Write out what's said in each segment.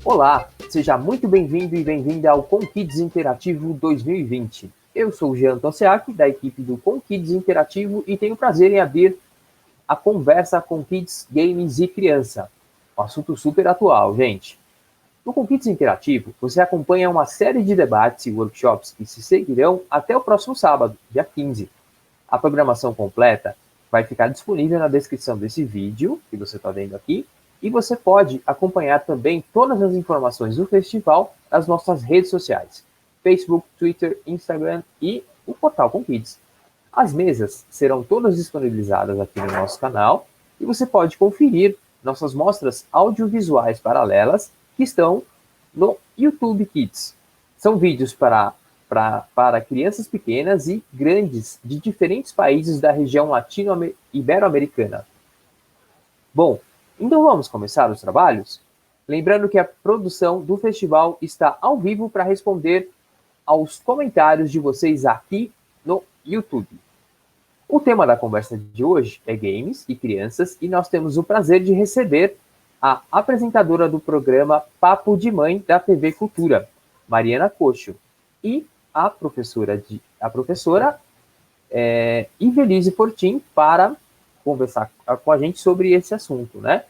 Olá, seja muito bem-vindo e bem-vinda ao ComKids Interativo 2020. Eu sou o Jean Tossiak, da equipe do ComKids Interativo, e tenho o prazer em abrir a conversa com Kids, Games e Criança. Um assunto super atual, gente. No ComKids Interativo, você acompanha uma série de debates e workshops que se seguirão até o próximo sábado, dia 15. A programação completa vai ficar disponível na descrição desse vídeo, que você está vendo aqui, e você pode acompanhar também todas as informações do festival nas nossas redes sociais, Facebook, Twitter, Instagram e o portal ComKids. As mesas serão todas disponibilizadas aqui no nosso canal e você pode conferir nossas mostras audiovisuais paralelas que estão no YouTube Kids. São vídeos para crianças pequenas e grandes de diferentes países da região latino-ibero-americana. Bom, então vamos começar os trabalhos? Lembrando que a produção do festival está ao vivo para responder aos comentários de vocês aqui no YouTube. O tema da conversa de hoje é games e crianças e nós temos o prazer de receber a apresentadora do programa Papo de Mãe da TV Cultura, Mariana Cocho, e a professora Ivelise Fortin para conversar com a gente sobre esse assunto, né?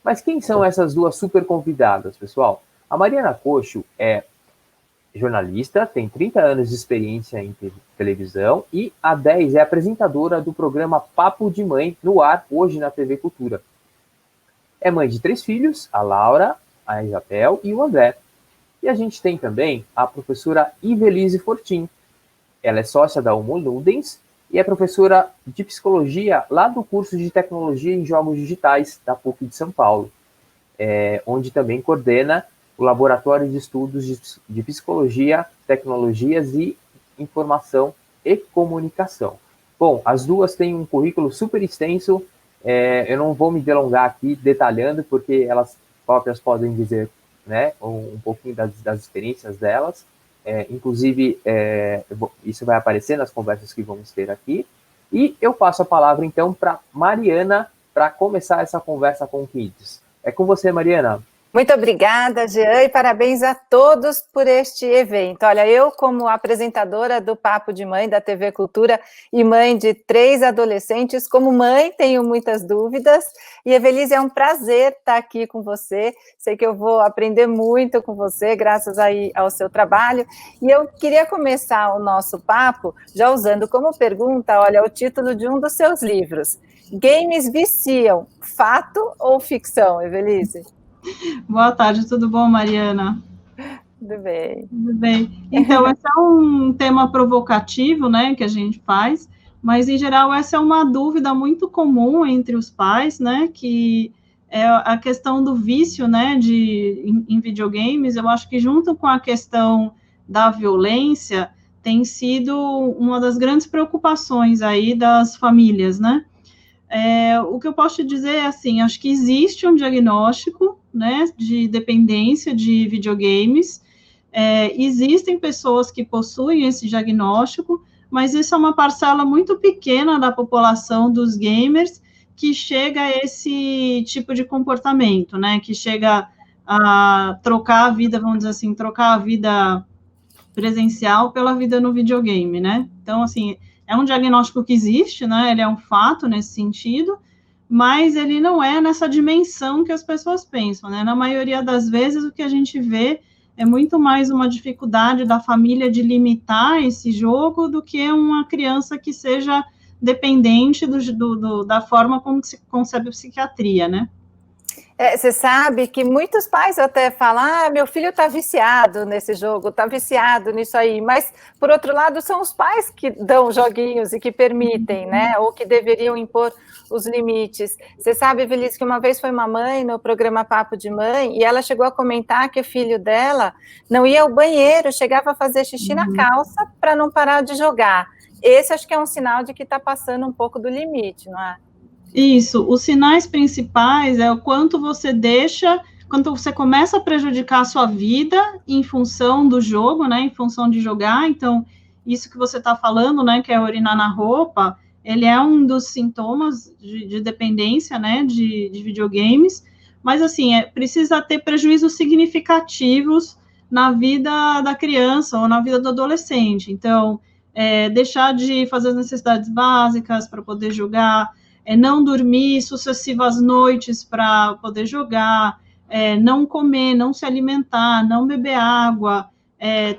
Mas quem são essas duas super convidadas, pessoal? A Mariana Cocho é jornalista, tem 30 anos de experiência em televisão e há 10 é apresentadora do programa Papo de Mãe no ar, hoje na TV Cultura. É mãe de 3 filhos, a Laura, a Isabel e o André. E a gente tem também a professora Ivelise Fortin. Ela é sócia da Homo Ludens e é professora de psicologia lá do curso de tecnologia em jogos digitais da PUC de São Paulo, onde também coordena o Laboratório de Estudos de Psicologia, Tecnologias e Informação e Comunicação. Bom, as duas têm um currículo super extenso, eu não vou me delongar aqui detalhando, porque elas próprias podem dizer, né, um pouquinho das experiências delas. Inclusive, isso vai aparecer nas conversas que vamos ter aqui. E eu passo a palavra, então, para Mariana, para começar essa conversa com o Kids. É com você, Mariana. Muito obrigada, Jean, e parabéns a todos por este evento. Olha, eu, como apresentadora do Papo de Mãe da TV Cultura e mãe de 3 adolescentes, como mãe, tenho muitas dúvidas. E, Evelise, é um prazer estar aqui com você. Sei que eu vou aprender muito com você, graças aí ao seu trabalho. E eu queria começar o nosso papo já usando como pergunta, olha, o título de um dos seus livros. Games viciam, fato ou ficção, Evelise? Boa tarde, tudo bom, Mariana? Tudo bem. Tudo bem. Então, esse é um tema provocativo, né, que a gente faz, mas, em geral, essa é uma dúvida muito comum entre os pais, né, que é a questão do vício, né, em videogames. Eu acho que, junto com a questão da violência, tem sido uma das grandes preocupações aí das famílias, né? O que eu posso te dizer é assim, acho que existe um diagnóstico, né, de dependência de videogames, existem pessoas que possuem esse diagnóstico, mas isso é uma parcela muito pequena da população dos gamers que chega a esse tipo de comportamento, né, que chega a trocar a vida, vamos dizer assim, trocar a vida presencial pela vida no videogame, né? Então, assim, é um diagnóstico que existe, né? Ele é um fato nesse sentido, mas ele não é nessa dimensão que as pessoas pensam, né? Na maioria das vezes, o que a gente vê é muito mais uma dificuldade da família de limitar esse jogo do que uma criança que seja dependente da forma como se concebe a psiquiatria, né? Você sabe que muitos pais até falam, meu filho está viciado nesse jogo, está viciado nisso aí, mas, por outro lado, são os pais que dão joguinhos e que permitem, né, ou que deveriam impor os limites. Você sabe, Feliz, que uma vez foi uma mãe no programa Papo de Mãe, e ela chegou a comentar que o filho dela não ia ao banheiro, chegava a fazer xixi na calça para não parar de jogar. Esse acho que é um sinal de que está passando um pouco do limite, não é? Isso, os sinais principais é o quanto você deixa, quando você começa a prejudicar a sua vida em função do jogo, né, em função de jogar. Então, isso que você está falando, né, que é urinar na roupa, ele é um dos sintomas de dependência, né, de videogames, mas, assim, precisa ter prejuízos significativos na vida da criança ou na vida do adolescente. Então, deixar de fazer as necessidades básicas para poder jogar, não dormir sucessivas noites para poder jogar, não comer, não se alimentar, não beber água,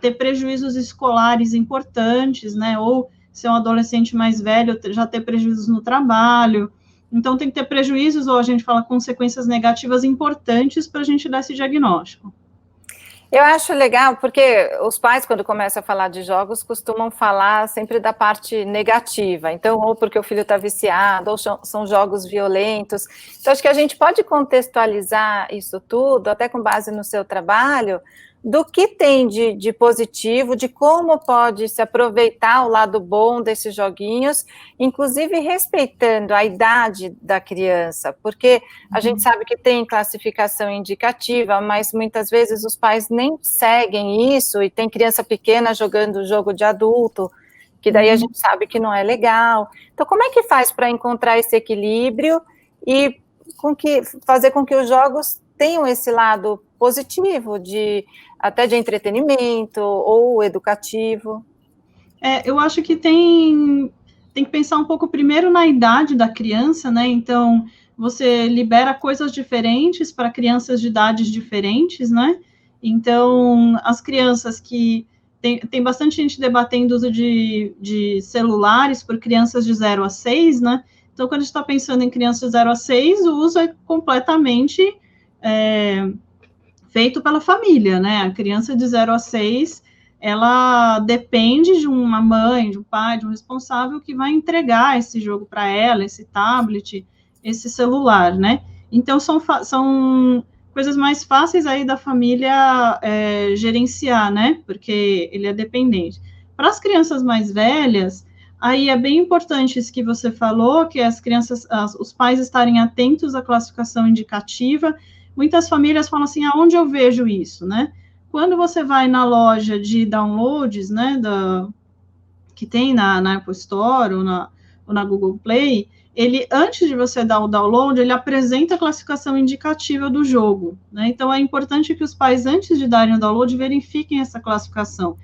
ter prejuízos escolares importantes, né, ou ser um adolescente mais velho, já ter prejuízos no trabalho. Então, tem que ter prejuízos, ou a gente fala consequências negativas importantes para a gente dar esse diagnóstico. Eu acho legal, porque os pais, quando começam a falar de jogos, costumam falar sempre da parte negativa. Então, ou porque o filho está viciado, ou são jogos violentos. Então, acho que a gente pode contextualizar isso tudo, até com base no seu trabalho, do que tem de positivo, de como pode se aproveitar o lado bom desses joguinhos, inclusive respeitando a idade da criança, porque a gente sabe que tem classificação indicativa, mas muitas vezes os pais nem seguem isso, e tem criança pequena jogando jogo de adulto, que daí a gente sabe que não é legal. Então, como é que faz para encontrar esse equilíbrio e fazer com que os jogos tenham esse lado positivo, até de entretenimento ou educativo? Eu acho que tem que pensar um pouco primeiro na idade da criança, né? Então, você libera coisas diferentes para crianças de idades diferentes, né? Então, as crianças que... Tem bastante gente debatendo o uso de celulares por crianças de 0 a 6, né? Então, quando a gente está pensando em crianças de 0 a 6, o uso é completamente feito pela família, né? A criança de 0 a 6, ela depende de uma mãe, de um pai, de um responsável que vai entregar esse jogo para ela, esse tablet, esse celular, né? Então, são coisas mais fáceis aí da família gerenciar, né? Porque ele é dependente. Para as crianças mais velhas, aí é bem importante isso que você falou, que as crianças, os pais estarem atentos à classificação indicativa. Muitas famílias falam assim, aonde eu vejo isso, né? Quando você vai na loja de downloads, né, que tem na Apple Store ou na Google Play, ele, antes de você dar o download, ele apresenta a classificação indicativa do jogo, né? Então, é importante que os pais, antes de darem o download, verifiquem essa classificação.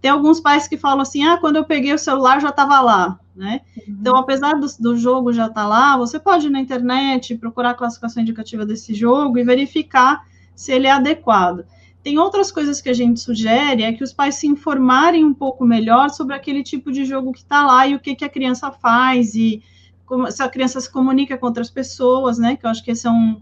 Tem alguns pais que falam assim, quando eu peguei o celular já estava lá, né? Então, apesar do jogo já estar lá, você pode ir na internet, procurar a classificação indicativa desse jogo e verificar se ele é adequado. Tem outras coisas que a gente sugere, que os pais se informarem um pouco melhor sobre aquele tipo de jogo que está lá e o que a criança faz, e se a criança se comunica com outras pessoas, né? Que eu acho que esse é um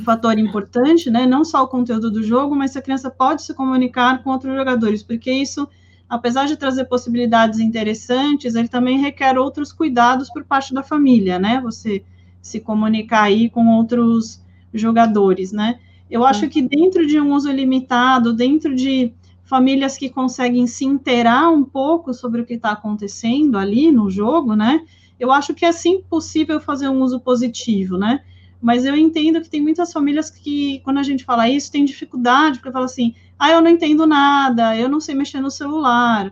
fator importante, né? Não só o conteúdo do jogo, mas se a criança pode se comunicar com outros jogadores, porque isso, apesar de trazer possibilidades interessantes, ele também requer outros cuidados por parte da família, né? Você se comunicar aí com outros jogadores, né? Eu acho que dentro de um uso limitado, dentro de famílias que conseguem se inteirar um pouco sobre o que está acontecendo ali no jogo, né? Eu acho que é sim possível fazer um uso positivo, né? Mas eu entendo que tem muitas famílias que, quando a gente fala isso, tem dificuldade, porque fala assim, eu não entendo nada, eu não sei mexer no celular,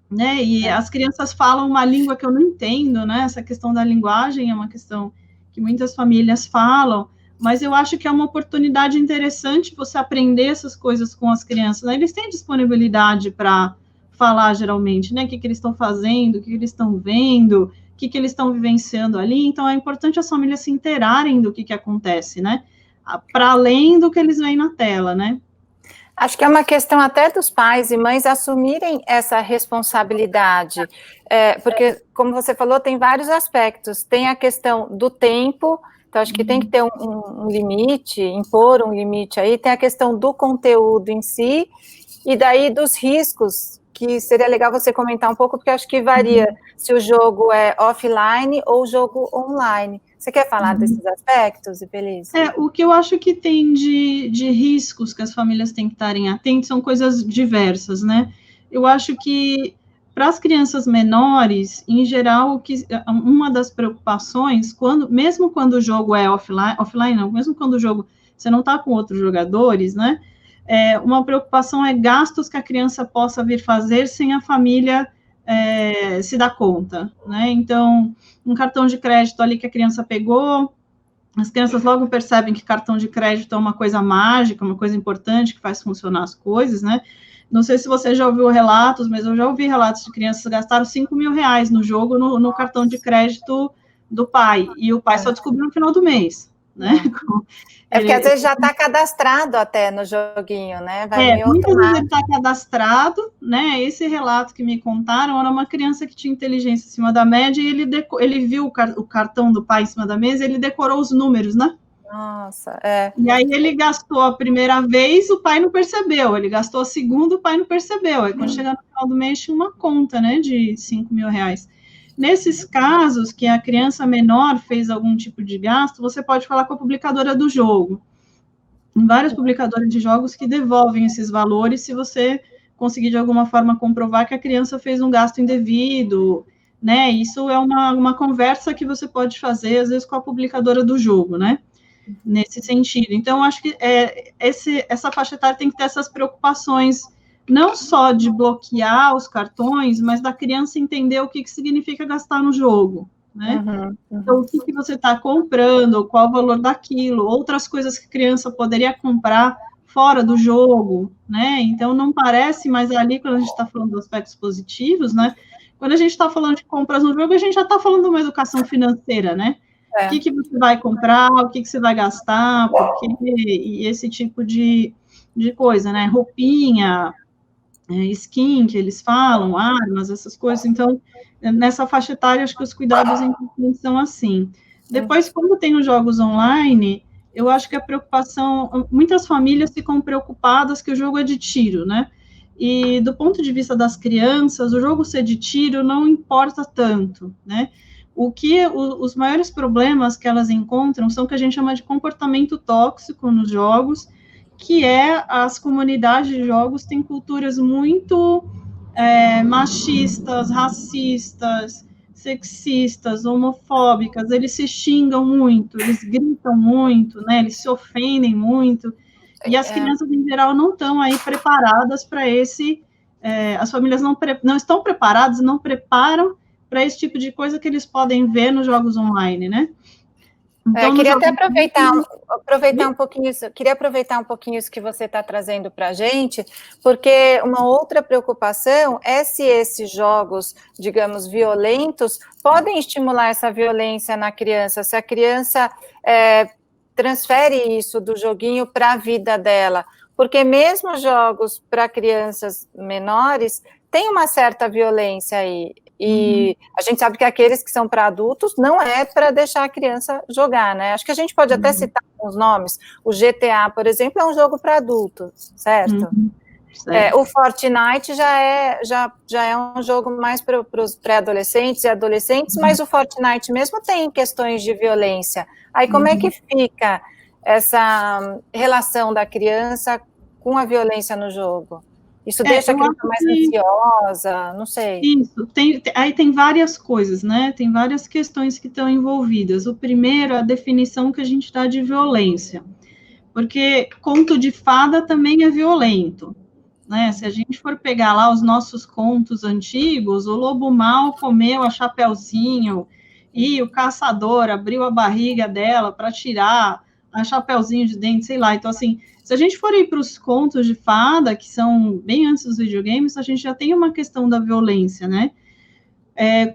né? E as crianças falam uma língua que eu não entendo, né? Essa questão da linguagem é uma questão que muitas famílias falam, mas eu acho que é uma oportunidade interessante você aprender essas coisas com as crianças, né? Eles têm disponibilidade para falar, geralmente, né? O que eles estão fazendo, o que eles estão vendo, o que eles estão vivenciando ali. Então, é importante as famílias se inteirarem do que acontece, né? Para além do que eles veem na tela, né? Acho que é uma questão até dos pais e mães assumirem essa responsabilidade, porque, como você falou, tem vários aspectos. Tem a questão do tempo, Então, acho que tem que ter um limite, impor um limite aí. Tem a questão do conteúdo em si, e daí dos riscos, que seria legal você comentar um pouco, porque acho que varia se o jogo é offline ou jogo online. Você quer falar desses aspectos, Ibeliz? O que eu acho que tem de riscos que as famílias têm que estarem atentas são coisas diversas, né? Eu acho que para as crianças menores, em geral, uma das preocupações, mesmo quando o jogo é offline não, mesmo quando o jogo você não está com outros jogadores, né? Uma preocupação é gastos que a criança possa vir fazer sem a família se dar conta, né? Então, um cartão de crédito ali que a criança pegou, as crianças logo percebem que cartão de crédito é uma coisa mágica, uma coisa importante que faz funcionar as coisas, né? Não sei se você já ouviu relatos, mas eu já ouvi relatos de crianças que gastaram R$5.000 no jogo no cartão de crédito do pai, e o pai só descobriu no final do mês, né? Porque às vezes já está cadastrado até no joguinho, né? Muitas vezes ele está cadastrado, né? Esse relato que me contaram era uma criança que tinha inteligência acima da média, e ele viu o cartão do pai em cima da mesa, e ele decorou os números, né? Nossa, E aí ele gastou a primeira vez, o pai não percebeu. Ele gastou a segunda, o pai não percebeu. Aí quando chegar no final do mês, tinha uma conta, né, de R$5.000. Nesses casos que a criança menor fez algum tipo de gasto, você pode falar com a publicadora do jogo. Tem várias publicadoras de jogos que devolvem esses valores se você conseguir de alguma forma comprovar que a criança fez um gasto indevido, né? Isso é uma conversa que você pode fazer, às vezes, com a publicadora do jogo, né? Nesse sentido. Então, acho que essa faixa etária tem que ter essas preocupações, não só de bloquear os cartões, mas da criança entender o que significa gastar no jogo, né? Então, o que você está comprando, qual o valor daquilo, outras coisas que a criança poderia comprar fora do jogo, né? Então, não parece, mas ali, quando a gente está falando dos aspectos positivos, né? Quando a gente está falando de compras no jogo, a gente já está falando de uma educação financeira, né? O que você vai comprar, o que você vai gastar, e esse tipo de coisa, né? Roupinha, skin, que eles falam, armas, essas coisas. Então, nessa faixa etária, acho que os cuidados são assim. Depois, quando tem os jogos online, eu acho que a preocupação... Muitas famílias ficam preocupadas que o jogo é de tiro, né? E, do ponto de vista das crianças, o jogo ser de tiro não importa tanto, né? Os maiores problemas que elas encontram são o que a gente chama de comportamento tóxico nos jogos, que as comunidades de jogos têm culturas muito machistas, racistas, sexistas, homofóbicas, eles se xingam muito, eles gritam muito, né, eles se ofendem muito, e as crianças, em geral, não estão aí preparadas para as famílias não estão preparadas, não preparam para esse tipo de coisa que eles podem ver nos jogos online, né? Então, queria até aproveitar um pouquinho isso. Queria aproveitar um pouquinho isso que você está trazendo para a gente, porque uma outra preocupação é se esses jogos, digamos, violentos, podem estimular essa violência na criança, se a criança transfere isso do joguinho para a vida dela, porque mesmo jogos para crianças menores tem uma certa violência aí. E a gente sabe que aqueles que são para adultos não é para deixar a criança jogar, né? Acho que a gente pode até citar alguns nomes. O GTA, por exemplo, é um jogo para adultos, certo? O Fortnite já é um jogo mais para os pré-adolescentes e adolescentes, mas o Fortnite mesmo tem questões de violência. Aí como é que fica essa relação da criança com a violência no jogo? Isso deixa a criança mais ansiosa, não sei. Isso, aí tem várias coisas, né? Tem várias questões que estão envolvidas. O primeiro é a definição que a gente dá de violência, porque conto de fada também é violento, né? Se a gente for pegar lá os nossos contos antigos, o lobo mau comeu a Chapeuzinho e o caçador abriu a barriga dela para tirar a Chapeuzinho de dentro, sei lá. Então, assim, se a gente for ir para os contos de fada, que são bem antes dos videogames, a gente já tem uma questão da violência, né?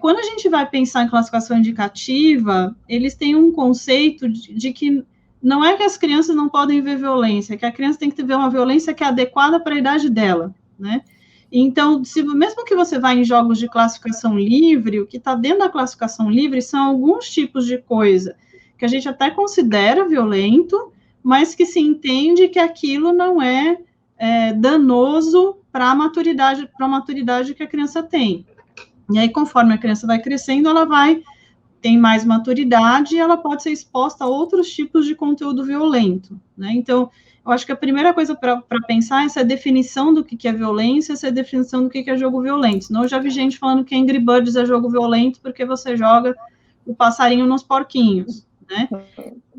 Quando a gente vai pensar em classificação indicativa, eles têm um conceito de que não é que as crianças não podem ver violência, é que a criança tem que ver uma violência que é adequada para a idade dela, né? Então, mesmo que você vá em jogos de classificação livre, o que está dentro da classificação livre são alguns tipos de coisa que a gente até considera violento, mas que se entende que aquilo não é danoso para a maturidade que a criança tem. E aí, conforme a criança vai crescendo, ela tem mais maturidade e ela pode ser exposta a outros tipos de conteúdo violento, né? Então, eu acho que a primeira coisa para pensar é essa definição do que é violência, essa definição do que é jogo violento. Senão, eu já vi gente falando que Angry Birds é jogo violento porque você joga o passarinho nos porquinhos, né?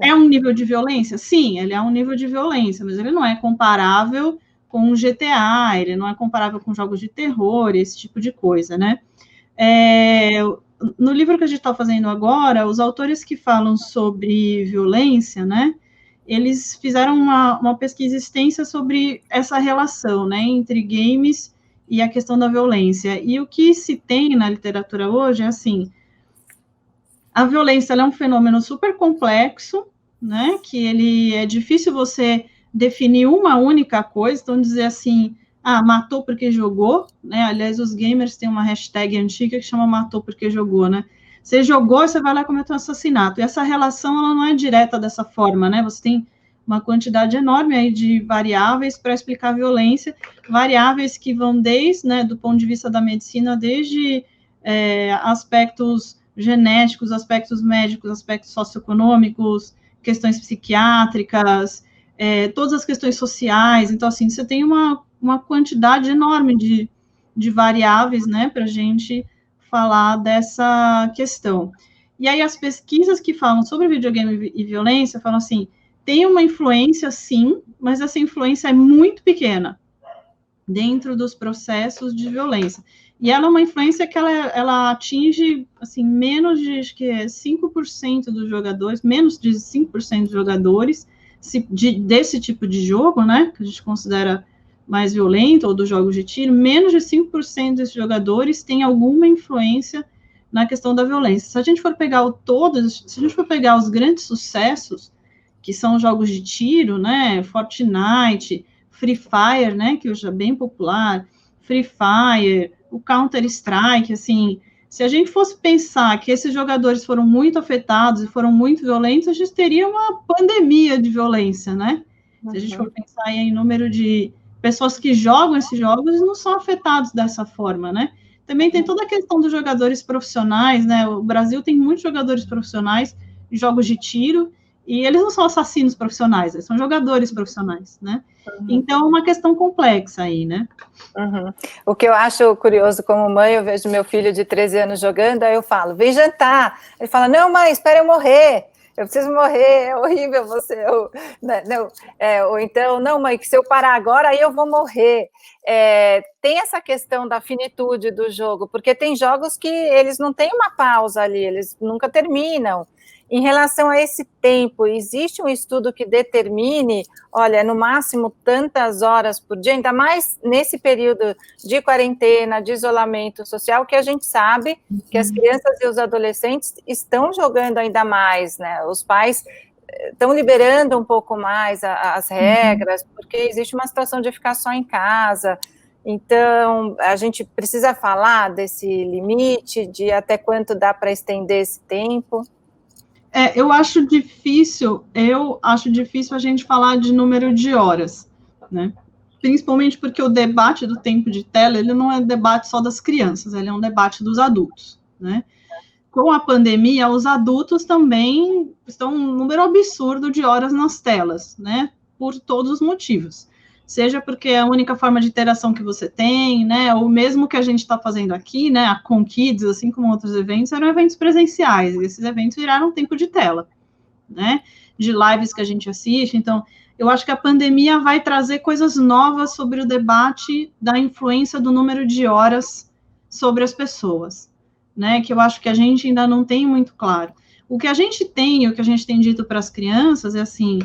É um nível de violência? Sim, ele é um nível de violência, mas ele não é comparável com o GTA, ele não é comparável com jogos de terror, esse tipo de coisa, né? No livro que a gente está fazendo agora, os autores que falam sobre violência, né, eles fizeram uma pesquisa extensa sobre essa relação, né, entre games e a questão da violência. E o que se tem na literatura hoje é assim, a violência ela é um fenômeno super complexo, né, que ele é difícil você definir uma única coisa, então dizer assim, matou porque jogou, né? Aliás, os gamers têm uma hashtag antiga que chama matou porque jogou, né? Você jogou, você vai lá e cometeu um assassinato. E essa relação, ela não é direta dessa forma, né? Você tem uma quantidade enorme aí de variáveis para explicar a violência, variáveis que vão desde, né, do ponto de vista da medicina, desde aspectos genéticos, aspectos médicos, aspectos socioeconômicos, questões psiquiátricas, todas as questões sociais. Então, assim, você tem uma quantidade enorme de variáveis, né, para a gente falar dessa questão. E aí, as pesquisas que falam sobre videogame e violência falam assim, tem uma influência, sim, mas essa influência é muito pequena dentro dos processos de violência. E ela é uma influência que ela atinge, assim, menos de, acho que 5% dos jogadores, menos de 5% dos jogadores desse tipo de jogo, né, que a gente considera mais violento, ou dos jogos de tiro, menos de 5% desses jogadores têm alguma influência na questão da violência. Se a gente for pegar se a gente for pegar os grandes sucessos, que são jogos de tiro, né, Fortnite, Free Fire, né, que hoje é bem popular, Free Fire, o Counter-Strike, assim, se a gente fosse pensar que esses jogadores foram muito afetados e foram muito violentos, a gente teria uma pandemia de violência, né? Se a gente for pensar em número de pessoas que jogam esses jogos e não são afetados dessa forma, né? Também tem toda a questão dos jogadores profissionais, né? O Brasil tem muitos jogadores profissionais de jogos de tiro, e eles não são assassinos profissionais, eles são jogadores profissionais, né? Então, é uma questão complexa aí, né? O que eu acho curioso como mãe, eu vejo meu filho de 13 anos jogando, aí eu falo, vem jantar. Ele fala, não, mãe, espera eu morrer. Eu preciso morrer, é horrível você. Ou então, não, mãe, que se eu parar agora, aí eu vou morrer. Tem essa questão da finitude do jogo, porque tem jogos que eles não têm uma pausa ali, eles nunca terminam. Em relação a esse tempo, existe um estudo que determine, olha, no máximo tantas horas por dia, ainda mais nesse período de quarentena, de isolamento social, que a gente sabe que as crianças e os adolescentes estão jogando ainda mais, né? Os pais estão liberando um pouco mais as regras, porque existe uma situação de ficar só em casa. Então, a gente precisa falar desse limite, de até quanto dá para estender esse tempo. Eu acho difícil a gente falar de número de horas, né? Principalmente porque o debate do tempo de tela, ele não é um debate só das crianças, ele é um debate dos adultos, né? Com a pandemia, os adultos também estão um número absurdo de horas nas telas, né? Por todos os motivos. Seja porque é a única forma de interação que você tem, né? Ou mesmo que a gente está fazendo aqui, né? A Conkids, assim como outros eventos, eram eventos presenciais. E esses eventos viraram tempo de tela, né? De lives que a gente assiste. Então, eu acho que a pandemia vai trazer coisas novas sobre o debate da influência do número de horas sobre as pessoas, né? Que eu acho que a gente ainda não tem muito claro. O que a gente tem, o que a gente tem dito para as crianças é assim,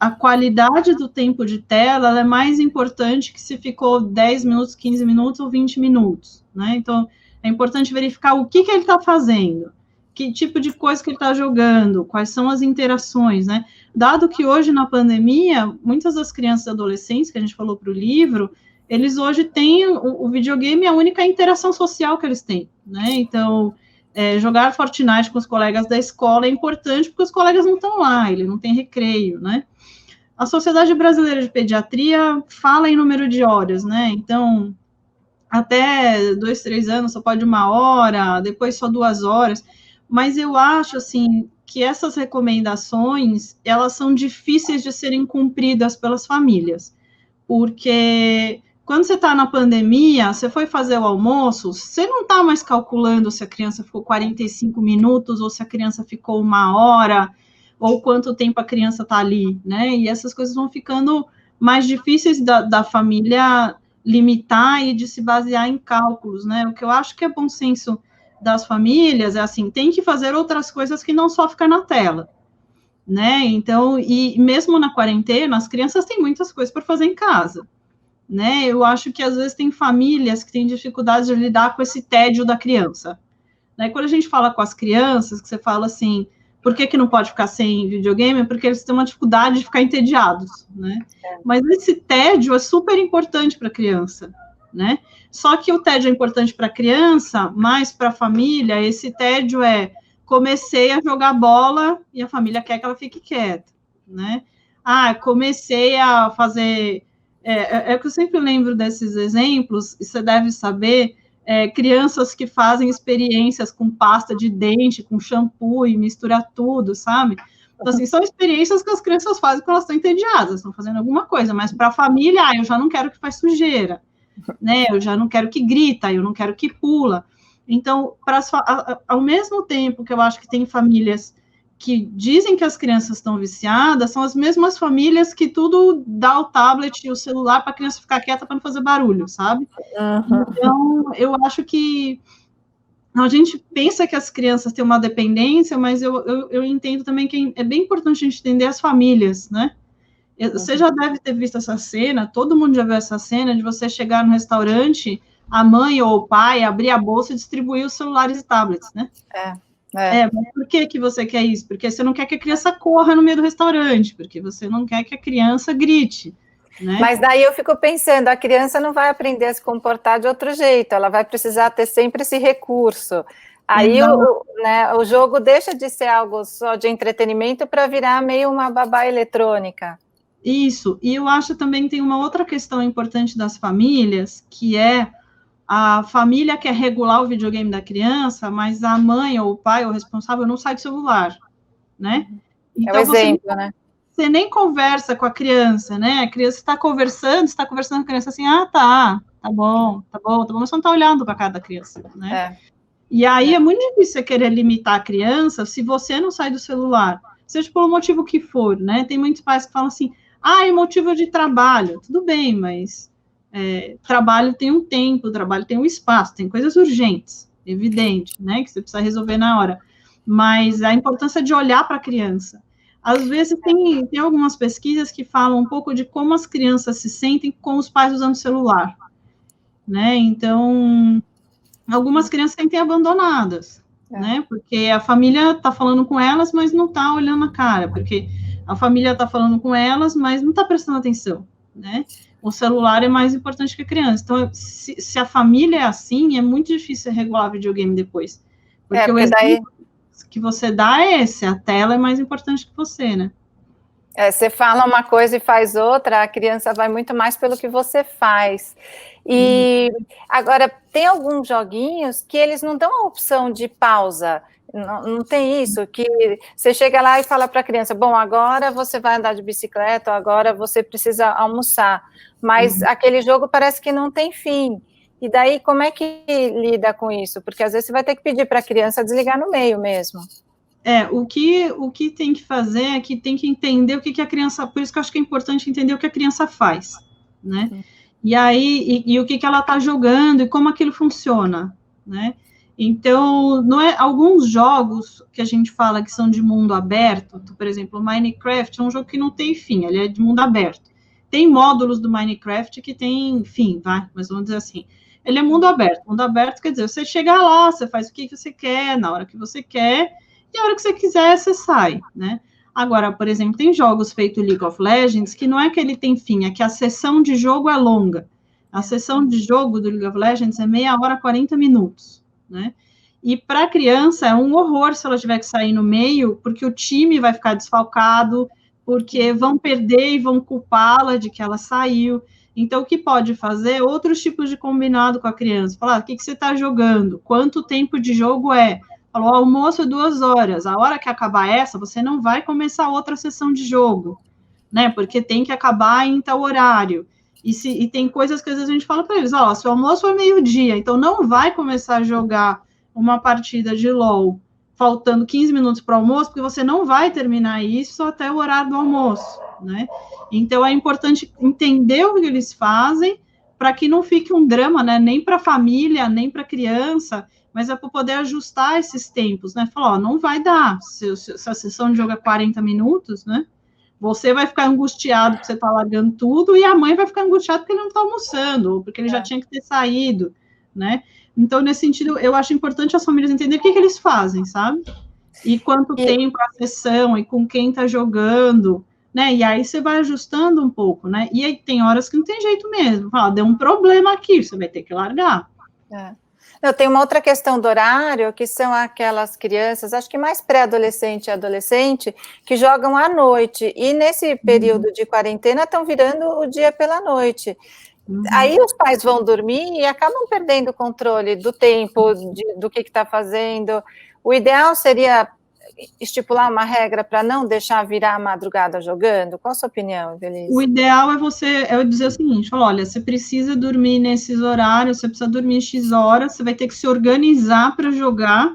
a qualidade do tempo de tela ela é mais importante que se ficou 10 minutos, 15 minutos ou 20 minutos, né? Então, é importante verificar o que ele está fazendo, que tipo de coisa que ele está jogando, quais são as interações, né? Dado que hoje, na pandemia, muitas das crianças e adolescentes, que a gente falou para o livro, eles hoje têm o videogame, é a única interação social que eles têm, né? Então, jogar Fortnite com os colegas da escola é importante porque os colegas não estão lá, ele não tem recreio, né? A Sociedade Brasileira de Pediatria fala em número de horas, né? Então, até 2, 3 anos só pode 1 hora, depois só 2 horas, mas eu acho, assim, que essas recomendações, elas são difíceis de serem cumpridas pelas famílias, porque quando você está na pandemia, você foi fazer o almoço, você não está mais calculando se a criança ficou 45 minutos ou se a criança ficou 1 hora, ou quanto tempo a criança está ali, né? E essas coisas vão ficando mais difíceis da família limitar e de se basear em cálculos, né? O que eu acho que é bom senso das famílias é assim, tem que fazer outras coisas que não só ficar na tela, né? Então, e mesmo na quarentena, as crianças têm muitas coisas para fazer em casa, né? Eu acho que às vezes tem famílias que têm dificuldade de lidar com esse tédio da criança, né? Quando a gente fala com as crianças, que você fala assim, por que não pode ficar sem videogame? Porque eles têm uma dificuldade de ficar entediados, né? Mas esse tédio é super importante para a criança, né? Só que o tédio é importante para a criança, mas para a família, esse tédio é comecei a jogar bola e a família quer que ela fique quieta, né? Comecei a fazer... É que eu sempre lembro desses exemplos, e você deve saber, crianças que fazem experiências com pasta de dente, com shampoo e mistura tudo, sabe? Então, assim, são experiências que as crianças fazem quando elas estão entediadas, estão fazendo alguma coisa, mas para a família, eu já não quero que faz sujeira, né? Eu já não quero que grita, eu não quero que pula. Então, ao mesmo tempo que eu acho que tem famílias que dizem que as crianças estão viciadas, são as mesmas famílias que tudo dá o tablet e o celular para a criança ficar quieta para não fazer barulho, sabe? Uhum. Então, eu acho que a gente pensa que as crianças têm uma dependência, mas eu entendo também que é bem importante a gente entender as famílias, né? Você já deve ter visto essa cena, todo mundo já viu essa cena, de você chegar no restaurante, a mãe ou o pai abrir a bolsa e distribuir os celulares e tablets, né? Mas por que você quer isso? Porque você não quer que a criança corra no meio do restaurante, porque você não quer que a criança grite, né? Mas daí eu fico pensando, a criança não vai aprender a se comportar de outro jeito, ela vai precisar ter sempre esse recurso. Aí o jogo deixa de ser algo só de entretenimento para virar meio uma babá eletrônica. Isso, e eu acho também que tem uma outra questão importante das famílias, que é a família quer regular o videogame da criança, mas a mãe ou o pai ou o responsável não sai do celular, né? Então, é o exemplo, né? Você nem conversa com a criança, né? A criança está conversando com a criança assim, tá bom, mas você não está olhando para a cara da criança, né? E aí é muito difícil você querer limitar a criança se você não sai do celular, seja por um motivo que for, né? Tem muitos pais que falam assim, é motivo de trabalho, tudo bem, mas trabalho tem um tempo, trabalho tem um espaço, tem coisas urgentes, evidente, né? Que você precisa resolver na hora, mas a importância de olhar para a criança. Às vezes tem algumas pesquisas que falam um pouco de como as crianças se sentem com os pais usando o celular, né? Então, algumas crianças se sentem abandonadas, né? Porque a família está falando com elas, mas não está olhando na cara, porque a família está falando com elas, mas não está prestando atenção, né? O celular é mais importante que a criança. Então, se a família é assim, é muito difícil regular videogame depois. Porque o exemplo que você dá é esse, a tela é mais importante que você, né? Você fala uma coisa e faz outra, a criança vai muito mais pelo que você faz. E agora, tem alguns joguinhos que eles não dão a opção de pausa. Não tem isso, que você chega lá e fala para a criança, bom, agora você vai andar de bicicleta, agora você precisa almoçar. Mas aquele jogo parece que não tem fim. E daí, como é que lida com isso? Porque às vezes você vai ter que pedir para a criança desligar no meio mesmo. O que tem que fazer é que tem que entender o que a criança... Por isso que eu acho que é importante entender o que a criança faz, né? E aí, e o que ela está jogando e como aquilo funciona, né? Então, alguns jogos que a gente fala que são de mundo aberto, por exemplo, o Minecraft é um jogo que não tem fim, ele é de mundo aberto. Tem módulos do Minecraft que tem fim, mas vamos dizer assim, ele é mundo aberto. Mundo aberto quer dizer, você chega lá, você faz o que você quer, na hora que você quer, e a hora que você quiser, você sai, né? Agora, por exemplo, tem jogos feitos League of Legends que não é que ele tem fim, é que a sessão de jogo é longa. A sessão de jogo do League of Legends é 30 minutos, 40 minutos, né? E para a criança é um horror se ela tiver que sair no meio, porque o time vai ficar desfalcado, porque vão perder e vão culpá-la de que ela saiu. Então, o que pode fazer? Outros tipos de combinado com a criança. Falar, o que você está jogando? Quanto tempo de jogo é? Falou, o almoço é 2 horas. A hora que acabar essa, você não vai começar outra sessão de jogo, né? Porque tem que acabar em tal horário. E tem coisas que às vezes a gente fala para eles, seu almoço é meio-dia, então não vai começar a jogar uma partida de LOL faltando 15 minutos para o almoço, porque você não vai terminar isso até o horário do almoço, né? Então, é importante entender o que eles fazem para que não fique um drama, né? Nem para a família, nem para a criança, mas é para poder ajustar esses tempos, né? Falar, não vai dar, se a sessão de jogo é 40 minutos, né? Você vai ficar angustiado porque você está largando tudo, e a mãe vai ficar angustiada porque ele não está almoçando, ou porque ele já tinha que ter saído, né? Então, nesse sentido, eu acho importante as famílias entenderem o que eles fazem, sabe? E quanto tempo a sessão, e com quem está jogando, né? E aí você vai ajustando um pouco, né? E aí tem horas que não tem jeito mesmo. Fala, deu um problema aqui, você vai ter que largar. Eu tenho uma outra questão do horário, que são aquelas crianças, acho que mais pré-adolescente e adolescente, que jogam à noite, e nesse período de quarentena estão virando o dia pela noite. Aí os pais vão dormir e acabam perdendo o controle do tempo, do que está fazendo. O ideal seria estipular uma regra para não deixar virar a madrugada jogando? Qual a sua opinião, Evelise? O ideal é dizer o seguinte, falar, olha, você precisa dormir nesses horários, você precisa dormir X horas, você vai ter que se organizar para jogar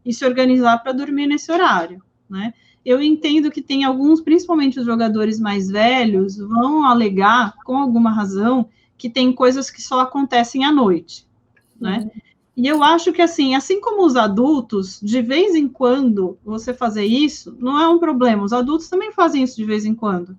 e se organizar para dormir nesse horário, né? Eu entendo que tem alguns, principalmente os jogadores mais velhos, vão alegar, com alguma razão, que tem coisas que só acontecem à noite, né? E eu acho que, assim como os adultos, de vez em quando, você fazer isso, não é um problema. Os adultos também fazem isso de vez em quando,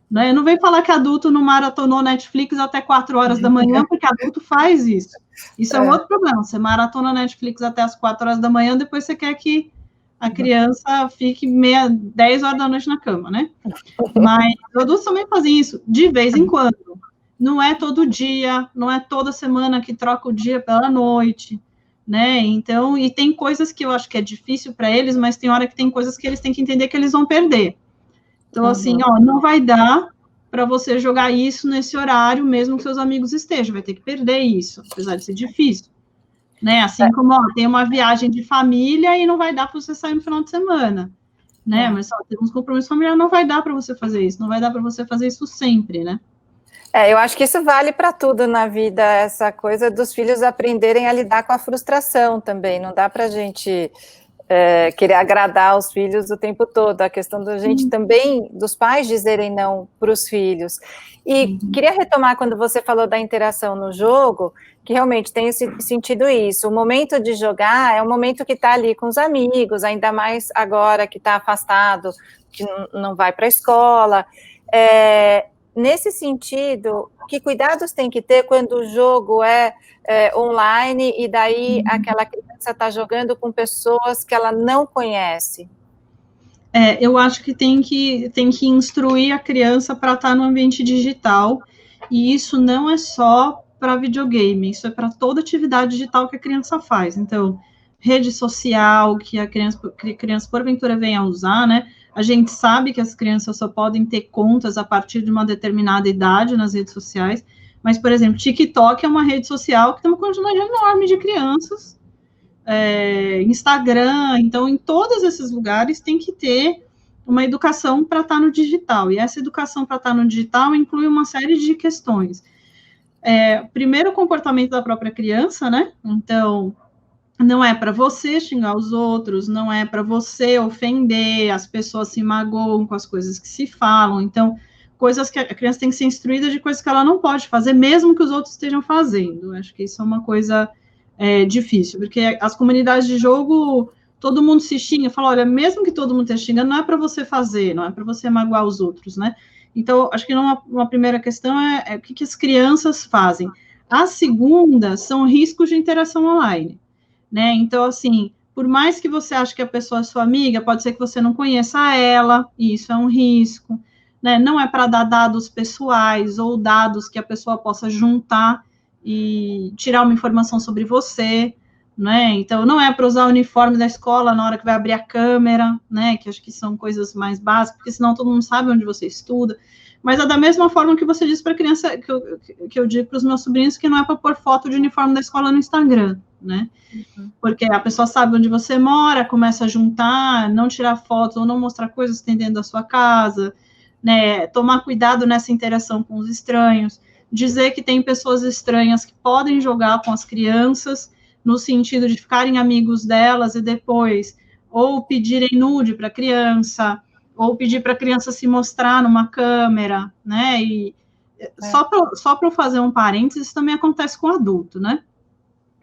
né? Não vem falar que adulto não maratonou Netflix até 4 horas da manhã, porque adulto faz isso. Isso é um outro problema. Você maratona Netflix até as 4 horas da manhã, depois você quer que a criança fique 10 horas da noite na cama, né? Mas os adultos também fazem isso de vez em quando. Não é todo dia, não é toda semana que troca o dia pela noite, né? Então, e tem coisas que eu acho que é difícil para eles, mas tem hora que tem coisas que eles têm que entender que eles vão perder. Então, assim, não vai dar para você jogar isso nesse horário, mesmo que seus amigos estejam, vai ter que perder isso, apesar de ser difícil, né? Assim como, tem uma viagem de família e não vai dar para você sair no final de semana, né? Mas tem uns compromissos familiares, não vai dar para você fazer isso, não vai dar para você fazer isso sempre, né? Eu acho que isso vale para tudo na vida, essa coisa dos filhos aprenderem a lidar com a frustração também. Não dá para a gente querer agradar os filhos o tempo todo. A questão da gente também, dos pais dizerem não para os filhos. E queria retomar quando você falou da interação no jogo, que realmente tem sentido isso. O momento de jogar é um momento que está ali com os amigos, ainda mais agora que está afastado, que não vai para a escola. Nesse sentido, que cuidados tem que ter quando o jogo é online e daí aquela criança está jogando com pessoas que ela não conhece? Eu acho que tem que instruir a criança para estar no ambiente digital, e isso não é só para videogame, isso é para toda atividade digital que a criança faz. Então, rede social, que a criança porventura venha a usar, né? A gente sabe que as crianças só podem ter contas a partir de uma determinada idade nas redes sociais, mas, por exemplo, TikTok é uma rede social que tem uma quantidade enorme de crianças, Instagram, então, em todos esses lugares tem que ter uma educação para estar no digital, e essa educação para estar no digital inclui uma série de questões. Primeiro, o comportamento da própria criança, né? Então, não é para você xingar os outros, não é para você ofender, as pessoas se magoam com as coisas que se falam, então, coisas que a criança tem que ser instruída de coisas que ela não pode fazer, mesmo que os outros estejam fazendo. Acho que isso é uma coisa difícil, porque as comunidades de jogo, todo mundo se xinga, fala, olha, mesmo que todo mundo esteja xingando, não é para você fazer, não é para você magoar os outros, né? Então, acho que uma primeira questão é o que as crianças fazem. A segunda são riscos de interação online, né? Então, assim, por mais que você ache que a pessoa é sua amiga, pode ser que você não conheça ela, e isso é um risco, né? Não é para dar dados pessoais ou dados que a pessoa possa juntar e tirar uma informação sobre você, né? Então, não é para usar o uniforme da escola na hora que vai abrir a câmera, né? Que acho que são coisas mais básicas, porque senão todo mundo sabe onde você estuda. Mas é da mesma forma que você diz para a criança, que eu digo para os meus sobrinhos, que não é para pôr foto de uniforme da escola no Instagram, né? Porque a pessoa sabe onde você mora, começa a juntar, não tirar fotos ou não mostrar coisas que tem dentro da sua casa, né? Tomar cuidado nessa interação com os estranhos, dizer que tem pessoas estranhas que podem jogar com as crianças, no sentido de ficarem amigos delas e depois ou pedirem nude para a criança, ou pedir para a criança se mostrar numa câmera, né? E só para eu fazer um parênteses, isso também acontece com adulto, né?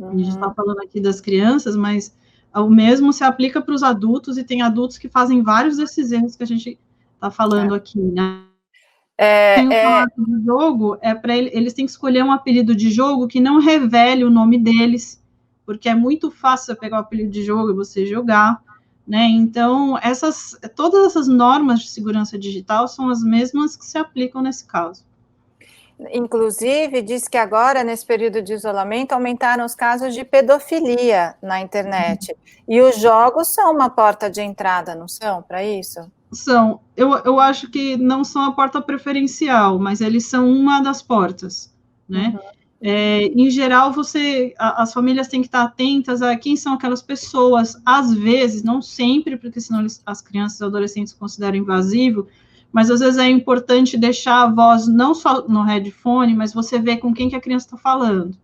A gente está falando aqui das crianças, mas o mesmo se aplica para os adultos, e tem adultos que fazem vários desses erros que a gente está falando aqui, né? Tem o formato de jogo, para eles têm que escolher um apelido de jogo que não revele o nome deles, porque é muito fácil você pegar o apelido de jogo e você jogar, né? Então, todas essas normas de segurança digital são as mesmas que se aplicam nesse caso. Inclusive, diz que agora, nesse período de isolamento, aumentaram os casos de pedofilia na internet. E os jogos são uma porta de entrada, não são, para isso? São. Eu acho que não são a porta preferencial, mas eles são uma das portas, né? Em geral, as famílias têm que estar atentas a quem são aquelas pessoas, às vezes, não sempre, porque senão as crianças e adolescentes consideram invasivo, mas às vezes é importante deixar a voz não só no headphone, mas você vê com quem que a criança está falando,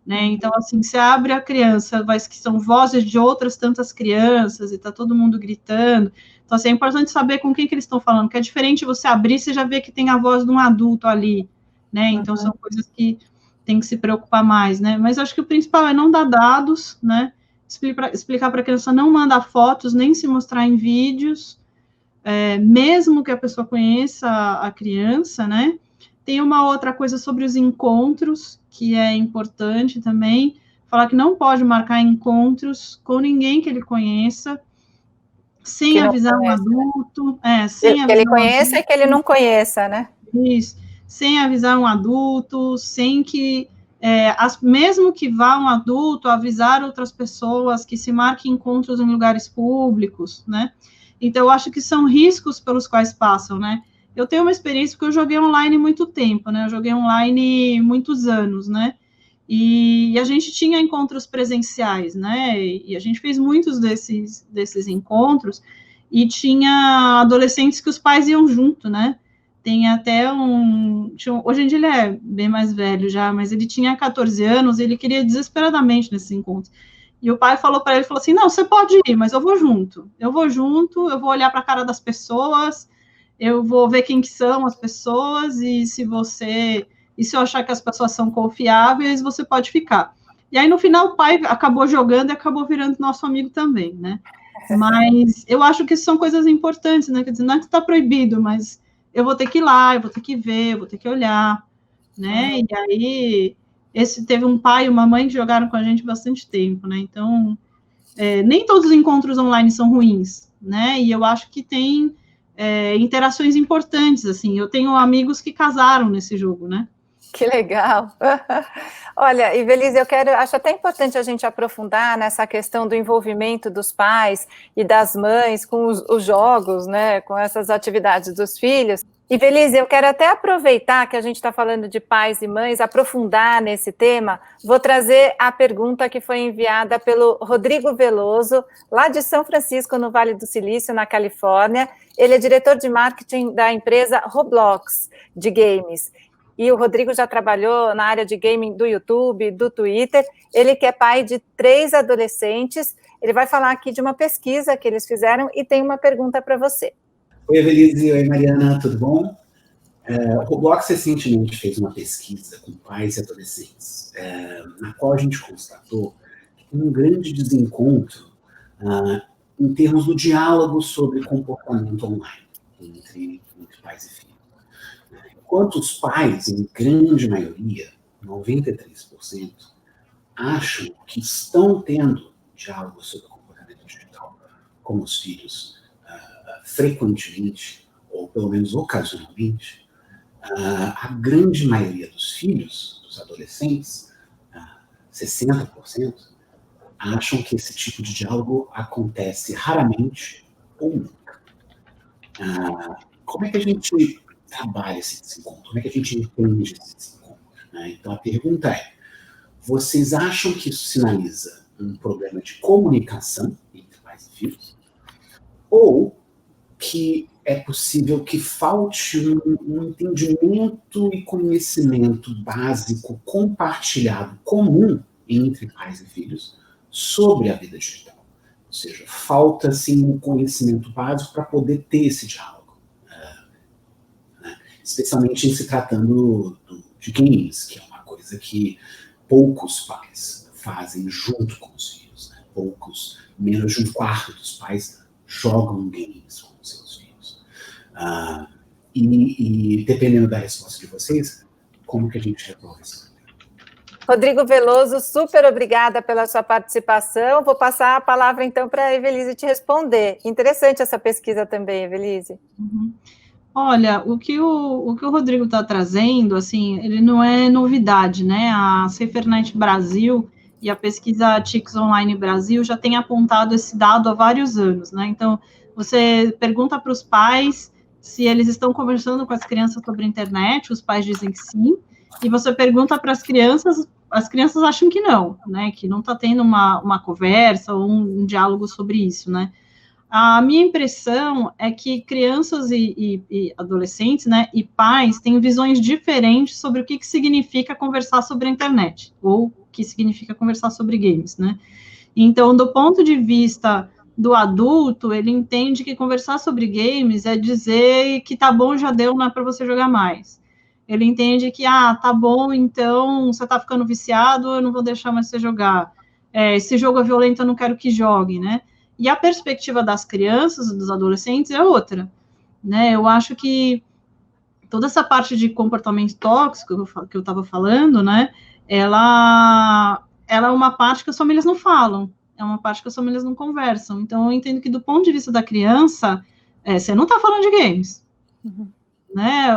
né? Então, assim, você abre a criança, que são vozes de outras tantas crianças, e está todo mundo gritando. Então, assim, é importante saber com quem que eles estão falando, que é diferente você abrir, você já vê que tem a voz de um adulto ali, né? Então, são coisas que tem que se preocupar mais, né? Mas acho que o principal é não dar dados, né? Explicar para a criança não mandar fotos, nem se mostrar em vídeos, mesmo que a pessoa conheça a criança, né? Tem uma outra coisa sobre os encontros, que é importante também, falar que não pode marcar encontros com ninguém que ele conheça, sem avisar um adulto, sem avisar que ele conheça e que ele não conheça, né? Isso, sem avisar um adulto, sem que, mesmo que vá um adulto, avisar outras pessoas, que se marque encontros em lugares públicos, né? Então, eu acho que são riscos pelos quais passam, né? Eu tenho uma experiência porque eu joguei online muito tempo, né? Eu joguei online muitos anos, né? E a gente tinha encontros presenciais, né? E a gente fez muitos desses encontros, e tinha adolescentes que os pais iam junto, né? Tem até hoje em dia ele é bem mais velho já, mas ele tinha 14 anos e ele queria desesperadamente nesses encontros. E o pai falou para ele, falou assim, não, você pode ir, mas eu vou junto, eu vou olhar para a cara das pessoas, eu vou ver quem que são as pessoas, e se eu achar que as pessoas são confiáveis, você pode ficar. E aí, no final, o pai acabou jogando e acabou virando nosso amigo também, né? Mas eu acho que são coisas importantes, né? Quer dizer, não é que está proibido, mas eu vou ter que ir lá, eu vou ter que ver, eu vou ter que olhar, né? E aí, teve um pai e uma mãe que jogaram com a gente bastante tempo, né? Então, nem todos os encontros online são ruins, né? E eu acho que tem interações importantes, assim. Eu tenho amigos que casaram nesse jogo, né? Que legal! Olha, Ivelisse, acho até importante a gente aprofundar nessa questão do envolvimento dos pais e das mães com os jogos, né, com essas atividades dos filhos. Ivelisse, eu quero até aproveitar que a gente está falando de pais e mães, aprofundar nesse tema. Vou trazer a pergunta que foi enviada pelo Rodrigo Veloso, lá de São Francisco, no Vale do Silício, na Califórnia. Ele é diretor de marketing da empresa Roblox, de games. E o Rodrigo já trabalhou na área de gaming do YouTube, do Twitter. Ele que é pai de 3 adolescentes. Ele vai falar aqui de uma pesquisa que eles fizeram e tem uma pergunta para você. Oi, Evelise. Oi, Mariana. Tudo bom? O Roblox recentemente fez uma pesquisa com pais e adolescentes, na qual a gente constatou um grande desencontro em termos do diálogo sobre comportamento online entre pais e filhos. Enquanto os pais, em grande maioria, 93%, acham que estão tendo diálogo sobre comportamento digital com os filhos frequentemente, ou pelo menos ocasionalmente, a grande maioria dos filhos, dos adolescentes, 60%, acham que esse tipo de diálogo acontece raramente ou nunca. Como é que a gente trabalha esse desencontro? Como é que a gente entende esse desencontro? Então, a pergunta é, vocês acham que isso sinaliza um problema de comunicação entre pais e filhos? Ou que é possível que falte um entendimento e conhecimento básico compartilhado, comum entre pais e filhos, sobre a vida digital? Ou seja, falta, assim, um conhecimento básico para poder ter esse diálogo. Especialmente em se tratando de games, que é uma coisa que poucos pais fazem junto com os filhos. Poucos, menos de um quarto dos pais jogam games com os seus filhos. E dependendo da resposta de vocês, como que a gente resolve isso? Rodrigo Veloso, super obrigada pela sua participação. Vou passar a palavra, então, para a Evelise te responder. Interessante essa pesquisa também, Evelise. Olha, o que o Rodrigo está trazendo, assim, ele não é novidade, né? A SaferNet Brasil e a pesquisa TICS Online Brasil já tem apontado esse dado há vários anos, né? Então, você pergunta para os pais se eles estão conversando com as crianças sobre a internet, os pais dizem que sim, e você pergunta para as crianças acham que não, né? Que não está tendo uma conversa ou um diálogo sobre isso, né? A minha impressão é que crianças e adolescentes, né, e pais têm visões diferentes sobre o que significa conversar sobre a internet, ou o que significa conversar sobre games, né? Então, do ponto de vista do adulto, ele entende que conversar sobre games é dizer que tá bom, já deu, não é para você jogar mais. Ele entende que, tá bom, então, você tá ficando viciado, eu não vou deixar mais você jogar. Esse jogo é violento, eu não quero que jogue, né? E a perspectiva das crianças, dos adolescentes, é outra, né? Eu acho que toda essa parte de comportamento tóxico que eu estava falando, né? Ela é uma parte que as famílias não falam, é uma parte que as famílias não conversam. Então, eu entendo que, do ponto de vista da criança, você não está falando de games, né?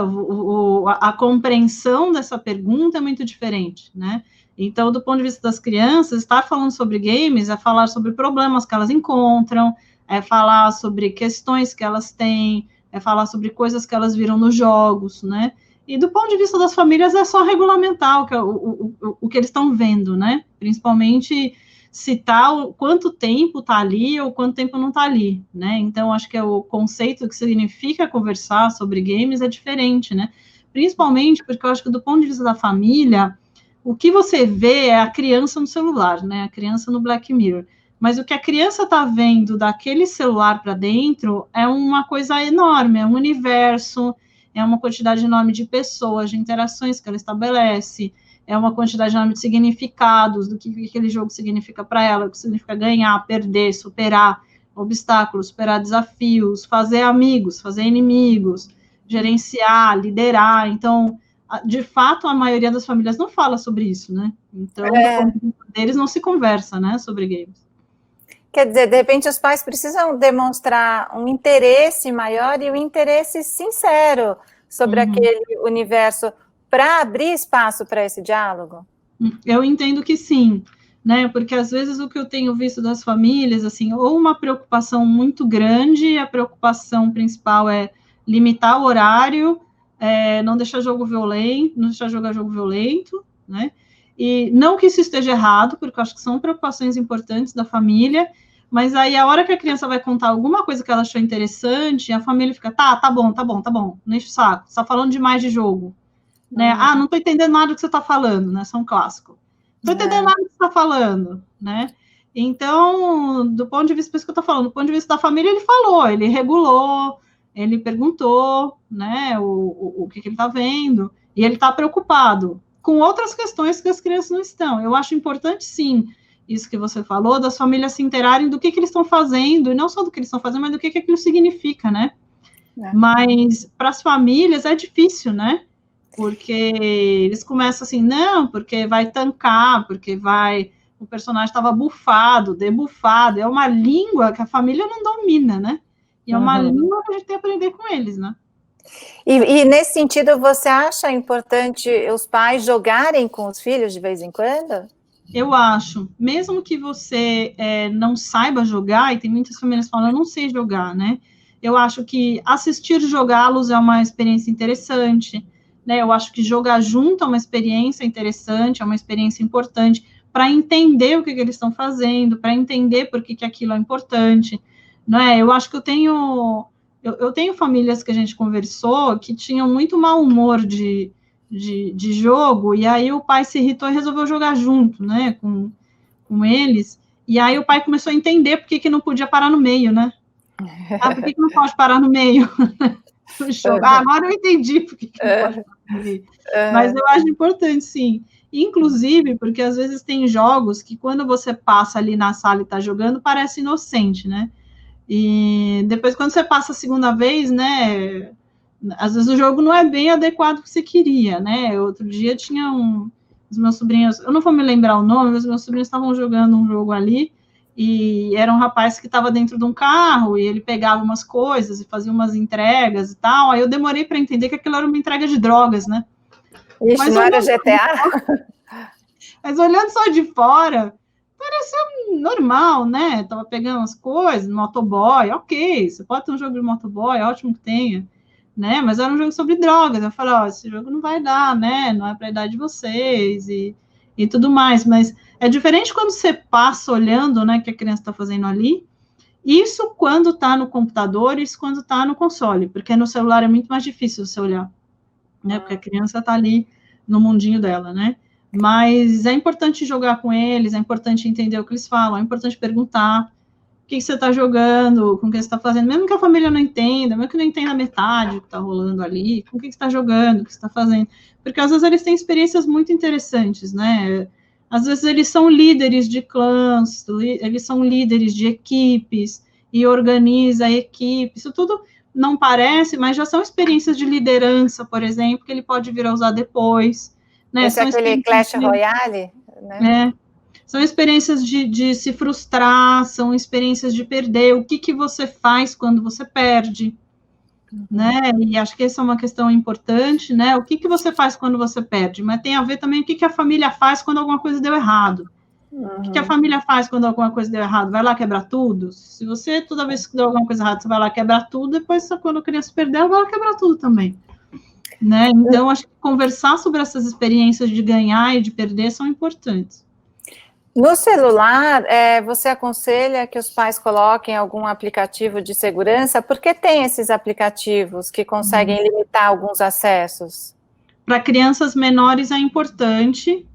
A compreensão dessa pergunta é muito diferente, né? Então, do ponto de vista das crianças, estar falando sobre games é falar sobre problemas que elas encontram, é falar sobre questões que elas têm, é falar sobre coisas que elas viram nos jogos, né? E do ponto de vista das famílias, é só regulamentar o que eles estão vendo, né? Principalmente citar quanto tempo está ali ou quanto tempo não está ali, né? Então, acho que o conceito que significa conversar sobre games é diferente, né? Principalmente porque eu acho que, do ponto de vista da família, o que você vê é a criança no celular, né? A criança no Black Mirror. Mas o que a criança está vendo daquele celular para dentro é uma coisa enorme, é um universo, é uma quantidade enorme de pessoas, de interações que ela estabelece, é uma quantidade enorme de significados, do que aquele jogo significa para ela, o que significa ganhar, perder, superar obstáculos, superar desafios, fazer amigos, fazer inimigos, gerenciar, liderar. Então, de fato, a maioria das famílias não fala sobre isso, né? Então, do ponto de vista deles, não se conversa, né, sobre games. Quer dizer, de repente, os pais precisam demonstrar um interesse maior e um interesse sincero sobre aquele universo para abrir espaço para esse diálogo? Eu entendo que sim, né? Porque, às vezes, o que eu tenho visto das famílias, assim, ou uma preocupação muito grande, a preocupação principal é limitar o horário, não deixar jogo violento, não deixar jogar jogo violento, né? E não que isso esteja errado, porque eu acho que são preocupações importantes da família, mas aí a hora que a criança vai contar alguma coisa que ela achou interessante, a família fica, tá bom, não enche o saco, você tá falando demais de jogo, né? Não tô entendendo nada do que você tá falando, né? Isso é um clássico. Não tô entendendo nada do que você tá falando, né? Então, do ponto de vista, por isso que eu tô falando, do ponto de vista da família, ele falou, ele regulou, ele perguntou, né, o que ele tá vendo, e ele tá preocupado com outras questões que as crianças não estão. Eu acho importante, sim, isso que você falou, das famílias se interarem do que eles estão fazendo, e não só do que eles estão fazendo, mas do que aquilo significa, né? Mas para as famílias é difícil, né? Porque eles começam assim, não, porque vai tancar, porque o personagem estava bufado, debufado, é uma língua que a família não domina, né? E é uma língua que a gente tem que aprender com eles, né? E nesse sentido, você acha importante os pais jogarem com os filhos de vez em quando? eu acho, mesmo que você não saiba jogar, e tem muitas famílias que falam, eu não sei jogar, né? Eu acho que assistir jogá-los é uma experiência interessante, né? Eu acho que jogar junto é uma experiência interessante, é uma experiência importante para entender o que eles estão fazendo, para entender por que aquilo é importante, não é? Eu acho que eu tenho famílias que a gente conversou que tinham muito mau humor de jogo, e aí o pai se irritou e resolveu jogar junto, né, com eles, e aí o pai começou a entender por que não podia parar no meio, né? Por que não pode parar no meio? Agora eu entendi por que não pode parar no meio. Mas eu acho importante, sim. Inclusive, porque às vezes tem jogos que quando você passa ali na sala e está jogando, parece inocente, né? E depois, quando você passa a segunda vez, né? Às vezes o jogo não é bem adequado ao que você queria, né? Outro dia tinha os meus sobrinhos, eu não vou me lembrar o nome, mas os meus sobrinhos estavam jogando um jogo ali, e era um rapaz que estava dentro de um carro, e ele pegava umas coisas e fazia umas entregas e tal, aí eu demorei para entender que aquilo era uma entrega de drogas, né? Ixi, mas não era GTA? Mas olhando só de fora, pareceu normal, né? Tava pegando as coisas, motoboy, ok, você pode ter um jogo de motoboy, ótimo que tenha, né? Mas era um jogo sobre drogas. Eu falei, esse jogo não vai dar, né? Não é para a idade de vocês e tudo mais. Mas é diferente quando você passa olhando, né, que a criança está fazendo ali. Isso quando está no computador, isso quando está no console, porque no celular é muito mais difícil você olhar, né? Porque a criança está ali no mundinho dela, né? Mas é importante jogar com eles, é importante entender o que eles falam, é importante perguntar o que você está jogando, com o que você está fazendo, mesmo que a família não entenda, mesmo que não entenda metade do que está rolando ali, com o que você está jogando, o que você está fazendo, porque às vezes eles têm experiências muito interessantes, né? Às vezes eles são líderes de clãs, eles são líderes de equipes, e organiza a equipe, isso tudo não parece, mas já são experiências de liderança, por exemplo, que ele pode vir a usar depois, né? Esse é aquele Clash Royale, né? São experiências de se frustrar, são experiências de perder. O que você faz quando você perde, né? E acho que essa é uma questão importante, né? O que você faz quando você perde? Mas tem a ver também com o que a família faz quando alguma coisa deu errado. O que a família faz quando alguma coisa deu errado? Vai lá quebrar tudo? Se você, toda vez que deu alguma coisa errada, você vai lá quebrar tudo, depois, quando a criança perder, ela vai lá quebrar tudo também. Né? Então, acho que conversar sobre essas experiências de ganhar e de perder são importantes. No celular, você aconselha que os pais coloquem algum aplicativo de segurança? Porque tem esses aplicativos que conseguem limitar alguns acessos. Para crianças menores é importante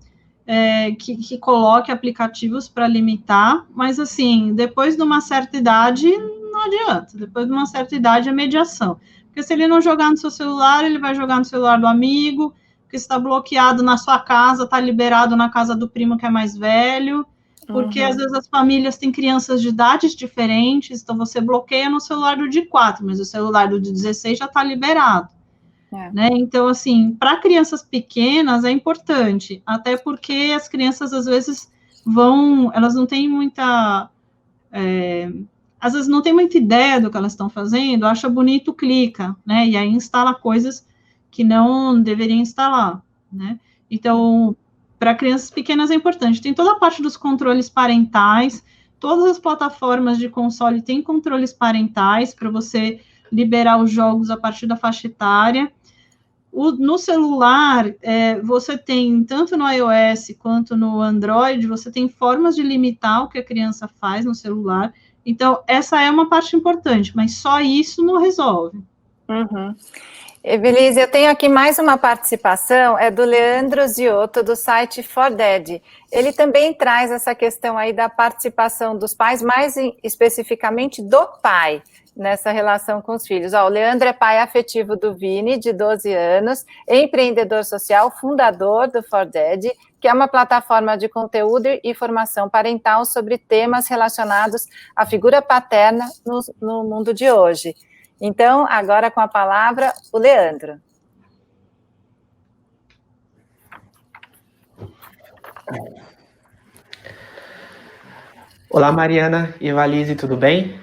que coloque aplicativos para limitar, mas assim, depois de uma certa idade, não adianta. Depois de uma certa idade é mediação. Porque se ele não jogar no seu celular, ele vai jogar no celular do amigo, que está bloqueado na sua casa, está liberado na casa do primo que é mais velho, porque às vezes as famílias têm crianças de idades diferentes, então você bloqueia no celular do de 4, mas o celular do de 16 já está liberado. Né? Então, assim, para crianças pequenas é importante, até porque as crianças às vezes elas não têm muita... às vezes não tem muita ideia do que elas estão fazendo, acha bonito, clica, né? E aí instala coisas que não deveriam instalar, né? Então, para crianças pequenas é importante. Tem toda a parte dos controles parentais, todas as plataformas de console têm controles parentais para você liberar os jogos a partir da faixa etária. No celular, você tem, tanto no iOS quanto no Android, você tem formas de limitar o que a criança faz no celular. Então, essa é uma parte importante, mas só isso não resolve. Evelise, eu tenho aqui mais uma participação, é do Leandro Ziotto, do site ForDad. Ele também traz essa questão aí da participação dos pais, mais especificamente do pai, nessa relação com os filhos. O Leandro é pai afetivo do Vini, de 12 anos, empreendedor social, fundador do ForDad, que é uma plataforma de conteúdo e formação parental sobre temas relacionados à figura paterna no mundo de hoje. Então, agora com a palavra, o Leandro. Olá, Mariana e Evalise, tudo bem?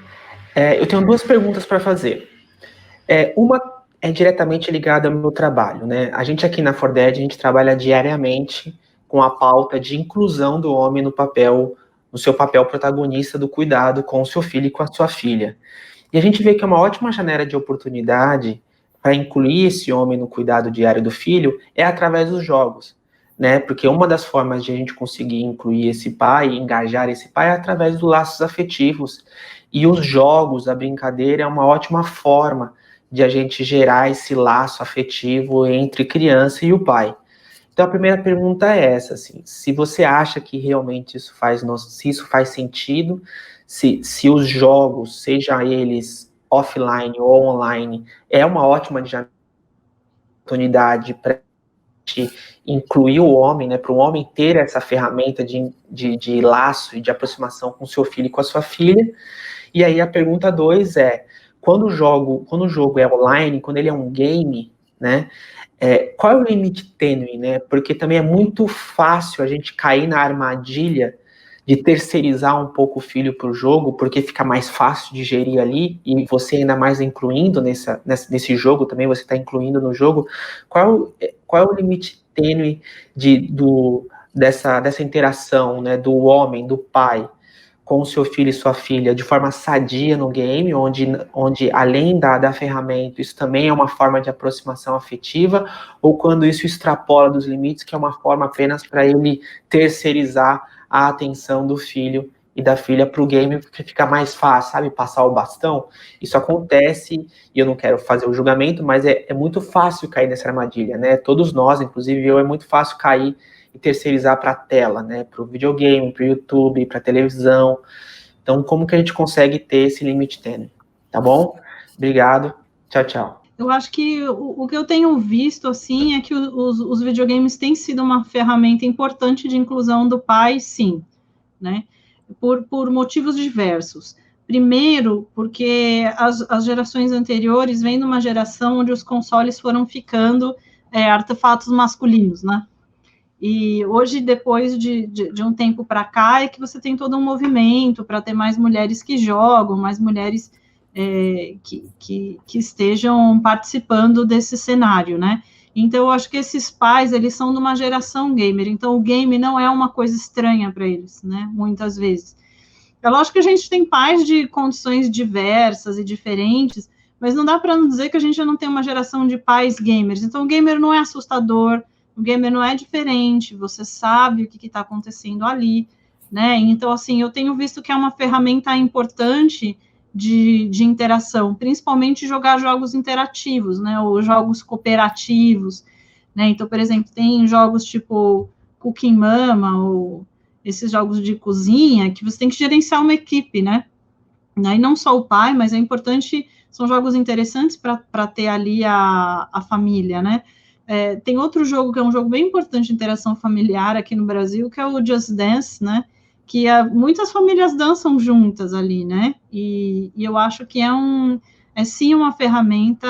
Eu tenho duas perguntas para fazer. Uma é diretamente ligada ao meu trabalho, né? A gente aqui na ForDad, a gente trabalha diariamente com a pauta de inclusão do homem no seu papel protagonista do cuidado com o seu filho e com a sua filha. E a gente vê que é uma ótima janela de oportunidade para incluir esse homem no cuidado diário do filho é através dos jogos, né? Porque uma das formas de a gente conseguir incluir esse pai, engajar esse pai, é através dos laços afetivos. E os jogos, a brincadeira, é uma ótima forma de a gente gerar esse laço afetivo entre criança e o pai. Então a primeira pergunta é essa, assim, se você acha que realmente se isso faz sentido, se os jogos, seja eles offline ou online, é uma ótima oportunidade para incluir o homem, né, para o homem ter essa ferramenta de laço e de aproximação com o seu filho e com a sua filha. E aí a pergunta 2 é, quando o jogo é online, quando ele é um game, né, qual é o limite tênue, né? Porque também é muito fácil a gente cair na armadilha de terceirizar um pouco o filho para o jogo, porque fica mais fácil de gerir ali, e você ainda mais incluindo nesse jogo também, você está incluindo no jogo. Qual é o limite tênue dessa interação, né, do homem, do pai, com o seu filho e sua filha de forma sadia no game, onde além da ferramenta, isso também é uma forma de aproximação afetiva, ou quando isso extrapola dos limites, que é uma forma apenas para ele terceirizar a atenção do filho e da filha para o game, porque fica mais fácil, sabe, passar o bastão. Isso acontece, e eu não quero fazer o julgamento, mas é muito fácil cair nessa armadilha, né? Todos nós, inclusive eu, é muito fácil cair e terceirizar para a tela, né, para o videogame, para o YouTube, para a televisão. Então, como que a gente consegue ter esse limite tênue? Tá bom? Obrigado. Tchau, tchau. Eu acho que o que eu tenho visto, assim, é que os videogames têm sido uma ferramenta importante de inclusão do pai, sim, né, por motivos diversos. Primeiro, porque as gerações anteriores vêm de uma geração onde os consoles foram ficando artefatos masculinos, né? E hoje, depois de um tempo para cá, é que você tem todo um movimento para ter mais mulheres que jogam, mais mulheres que estejam participando desse cenário, né? Então, eu acho que esses pais, eles são de uma geração gamer, então o game não é uma coisa estranha para eles, né? Muitas vezes. É lógico que a gente tem pais de condições diversas e diferentes, mas não dá para não dizer que a gente já não tem uma geração de pais gamers. Então, o gamer não é assustador, o gamer não é diferente, você sabe o que está acontecendo ali, né? Então, assim, eu tenho visto que é uma ferramenta importante de interação, principalmente jogar jogos interativos, né? Ou jogos cooperativos, né? Então, por exemplo, tem jogos tipo Cooking Mama, ou esses jogos de cozinha, que você tem que gerenciar uma equipe, né? E não só o pai, mas é importante, são jogos interessantes para ter ali a família, né? Tem outro jogo que é um jogo bem importante de interação familiar aqui no Brasil, que é o Just Dance, né? Que muitas famílias dançam juntas ali, né? E eu acho que é sim uma ferramenta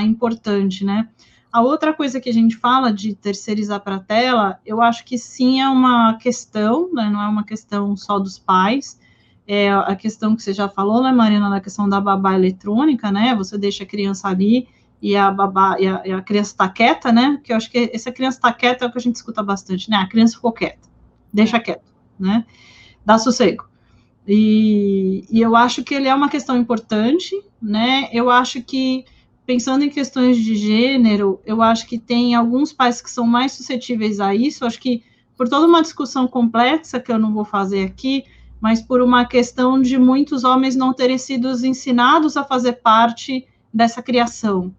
importante, né? A outra coisa que a gente fala de terceirizar para a tela, eu acho que sim é uma questão, né? Não é uma questão só dos pais, é a questão que você já falou, né, Marina, na questão da babá eletrônica, né? Você deixa a criança ali e a babá e a criança está quieta, né? Que eu acho que essa criança está quieta é o que a gente escuta bastante, né? A criança ficou quieta, deixa quieto, né? Dá sossego. E eu acho que ele é uma questão importante, né? Eu acho que, pensando em questões de gênero, eu acho que tem alguns pais que são mais suscetíveis a isso, eu acho que por toda uma discussão complexa que eu não vou fazer aqui, mas por uma questão de muitos homens não terem sido ensinados a fazer parte dessa criação,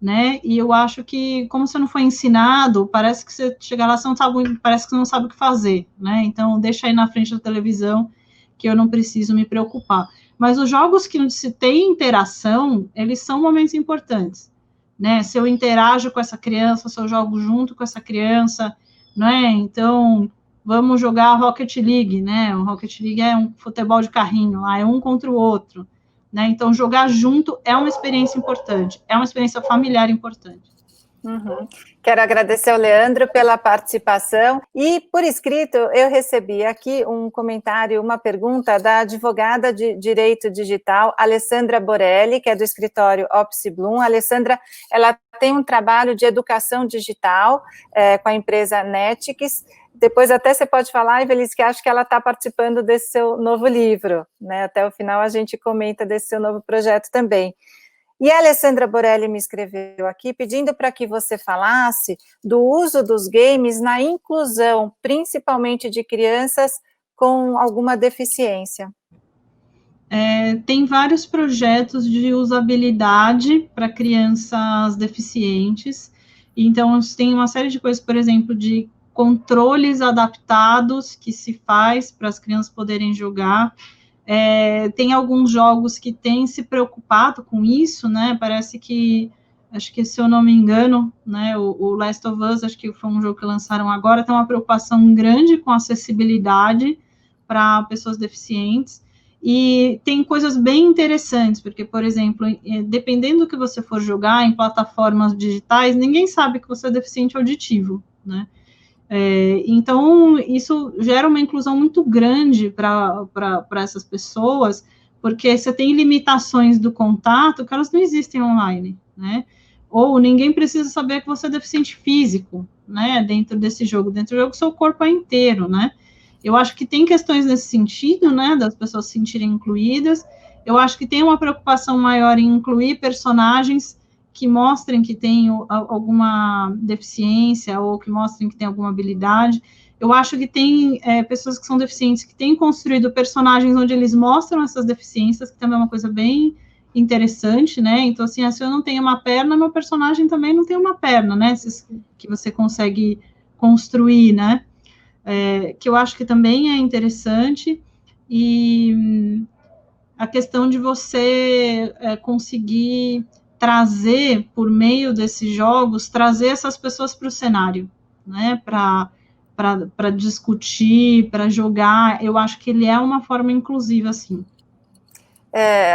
né? E eu acho que, como você não foi ensinado, parece que você chega lá, você não sabe, parece que você não sabe o que fazer, né? Então, deixa aí na frente da televisão, que eu não preciso me preocupar. Mas os jogos que se tem interação, eles são momentos importantes, né? Se eu interajo com essa criança, se eu jogo junto com essa criança, né? Então, vamos jogar Rocket League, né? O Rocket League é um futebol de carrinho, lá é um contra o outro, né? Então, jogar junto é uma experiência importante, é uma experiência familiar importante. Uhum. Quero agradecer ao Leandro pela participação e, por escrito, eu recebi aqui um comentário, uma pergunta da advogada de Direito Digital, Alessandra Borelli, que é do escritório Opsi Bloom. A Alessandra, ela tem um trabalho de educação digital com a empresa Netix, depois até você pode falar, Evelise, que acho que ela está participando desse seu novo livro, né? Até o final a gente comenta desse seu novo projeto também. E a Alessandra Borelli me escreveu aqui pedindo para que você falasse do uso dos games na inclusão, principalmente de crianças com alguma deficiência. Tem vários projetos de usabilidade para crianças deficientes. Então, tem uma série de coisas, por exemplo, de controles adaptados que se faz para as crianças poderem jogar. Tem alguns jogos que têm se preocupado com isso, né? Parece que, acho que se eu não me engano, né, o Last of Us, acho que foi um jogo que lançaram agora, tem uma preocupação grande com acessibilidade para pessoas deficientes. E tem coisas bem interessantes, porque, por exemplo, dependendo do que você for jogar em plataformas digitais, ninguém sabe que você é deficiente auditivo, né? Então, isso gera uma inclusão muito grande para essas pessoas, porque você tem limitações do contato que elas não existem online, né? Ou ninguém precisa saber que você é deficiente físico, né? Dentro desse jogo, seu corpo é inteiro, né? Eu acho que tem questões nesse sentido, né, das pessoas se sentirem incluídas. Eu acho que tem uma preocupação maior em incluir personagens que mostrem que tem alguma deficiência ou que mostrem que tem alguma habilidade. Eu acho que tem pessoas que são deficientes que têm construído personagens onde eles mostram essas deficiências, que também é uma coisa bem interessante, né? Então, assim, se eu não tenho uma perna, meu personagem também não tem uma perna, né? Esses que você consegue construir, né? Que eu acho que também é interessante, e a questão de você conseguir trazer, por meio desses jogos, trazer essas pessoas para o cenário, né, para discutir, para jogar. Eu acho que ele é uma forma inclusiva, assim.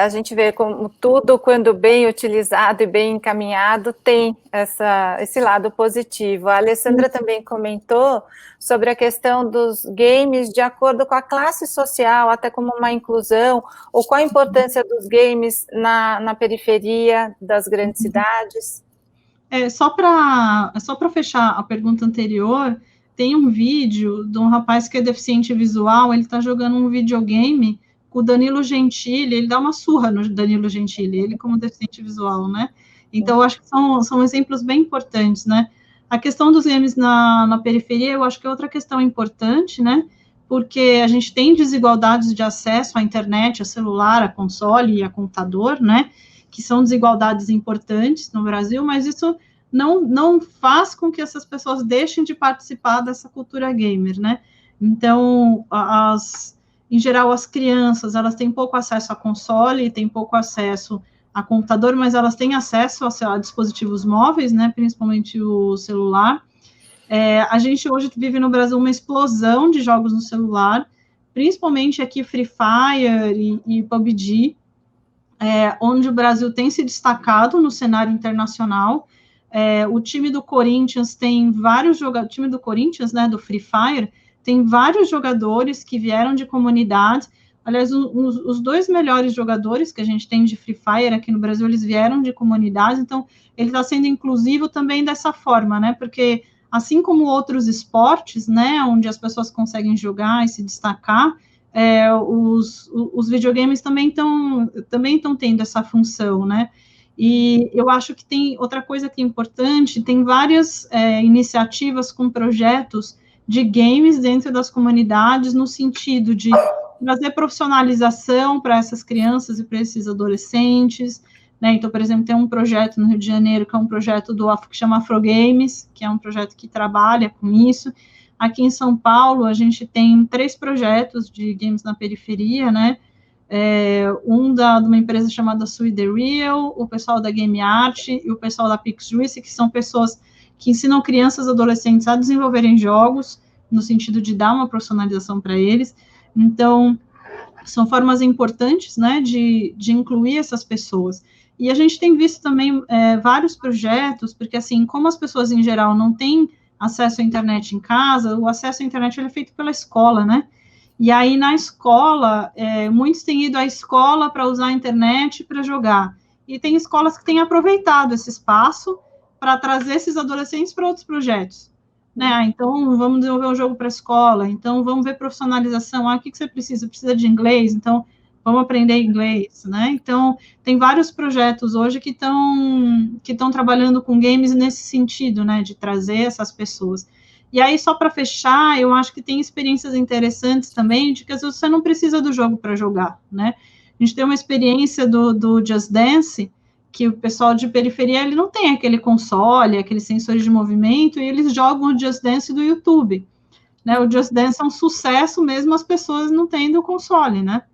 A gente vê como tudo, quando bem utilizado e bem encaminhado, tem esse lado positivo. A Alessandra também comentou sobre a questão dos games de acordo com a classe social, até como uma inclusão, ou qual a importância dos games na periferia das grandes cidades. Só para fechar a pergunta anterior, tem um vídeo de um rapaz que é deficiente visual, ele está jogando um videogame com o Danilo Gentili, ele dá uma surra no Danilo Gentili, ele como deficiente visual, né? Então, eu acho que são exemplos bem importantes, né? A questão dos games na periferia, eu acho que é outra questão importante, né? Porque a gente tem desigualdades de acesso à internet, a celular, a console e a computador, né? Que são desigualdades importantes no Brasil, mas isso não faz com que essas pessoas deixem de participar dessa cultura gamer, né? Então, em geral, as crianças, elas têm pouco acesso a console, têm pouco acesso a computador, mas elas têm acesso a dispositivos móveis, né, principalmente o celular. A gente hoje vive no Brasil uma explosão de jogos no celular, principalmente aqui Free Fire e PUBG, onde o Brasil tem se destacado no cenário internacional. O time do Corinthians tem vários jogadores, o time do Corinthians, né, do Free Fire, tem vários jogadores que vieram de comunidades. Aliás, os dois melhores jogadores que a gente tem de Free Fire aqui no Brasil, eles vieram de comunidades, então ele está sendo inclusivo também dessa forma, né? Porque assim como outros esportes, né, onde as pessoas conseguem jogar e se destacar, os videogames também estão tendo essa função, né? E eu acho que tem outra coisa que é importante, tem várias iniciativas com projetos de games dentro das comunidades, no sentido de trazer profissionalização para essas crianças e para esses adolescentes, né? Então, por exemplo, tem um projeto no Rio de Janeiro, que é um projeto que chama Afrogames, que é um projeto que trabalha com isso. Aqui em São Paulo, a gente tem 3 projetos de games na periferia, né? De uma empresa chamada Sui The Real, o pessoal da Game Art e o pessoal da Pixjuice, que são pessoas que ensinam crianças e adolescentes a desenvolverem jogos, no sentido de dar uma profissionalização para eles. Então, são formas importantes, né, de incluir essas pessoas. E a gente tem visto também vários projetos, porque, assim, como as pessoas, em geral, não têm acesso à internet em casa, o acesso à internet ele é feito pela escola, né? E aí, na escola, muitos têm ido à escola para usar a internet para jogar. E tem escolas que têm aproveitado esse espaço para trazer esses adolescentes para outros projetos, né? Então, vamos desenvolver um jogo para a escola, então vamos ver profissionalização, o que você precisa? Precisa de inglês, então vamos aprender inglês, né? Então, tem vários projetos hoje que estão trabalhando com games nesse sentido, né, de trazer essas pessoas. E aí, só para fechar, eu acho que tem experiências interessantes também, de que às vezes você não precisa do jogo para jogar, né? A gente tem uma experiência do Just Dance, que o pessoal de periferia, ele não tem aquele console, aquele sensor de movimento, e eles jogam o Just Dance do YouTube, né? O Just Dance é um sucesso mesmo as pessoas não tendo o console, né?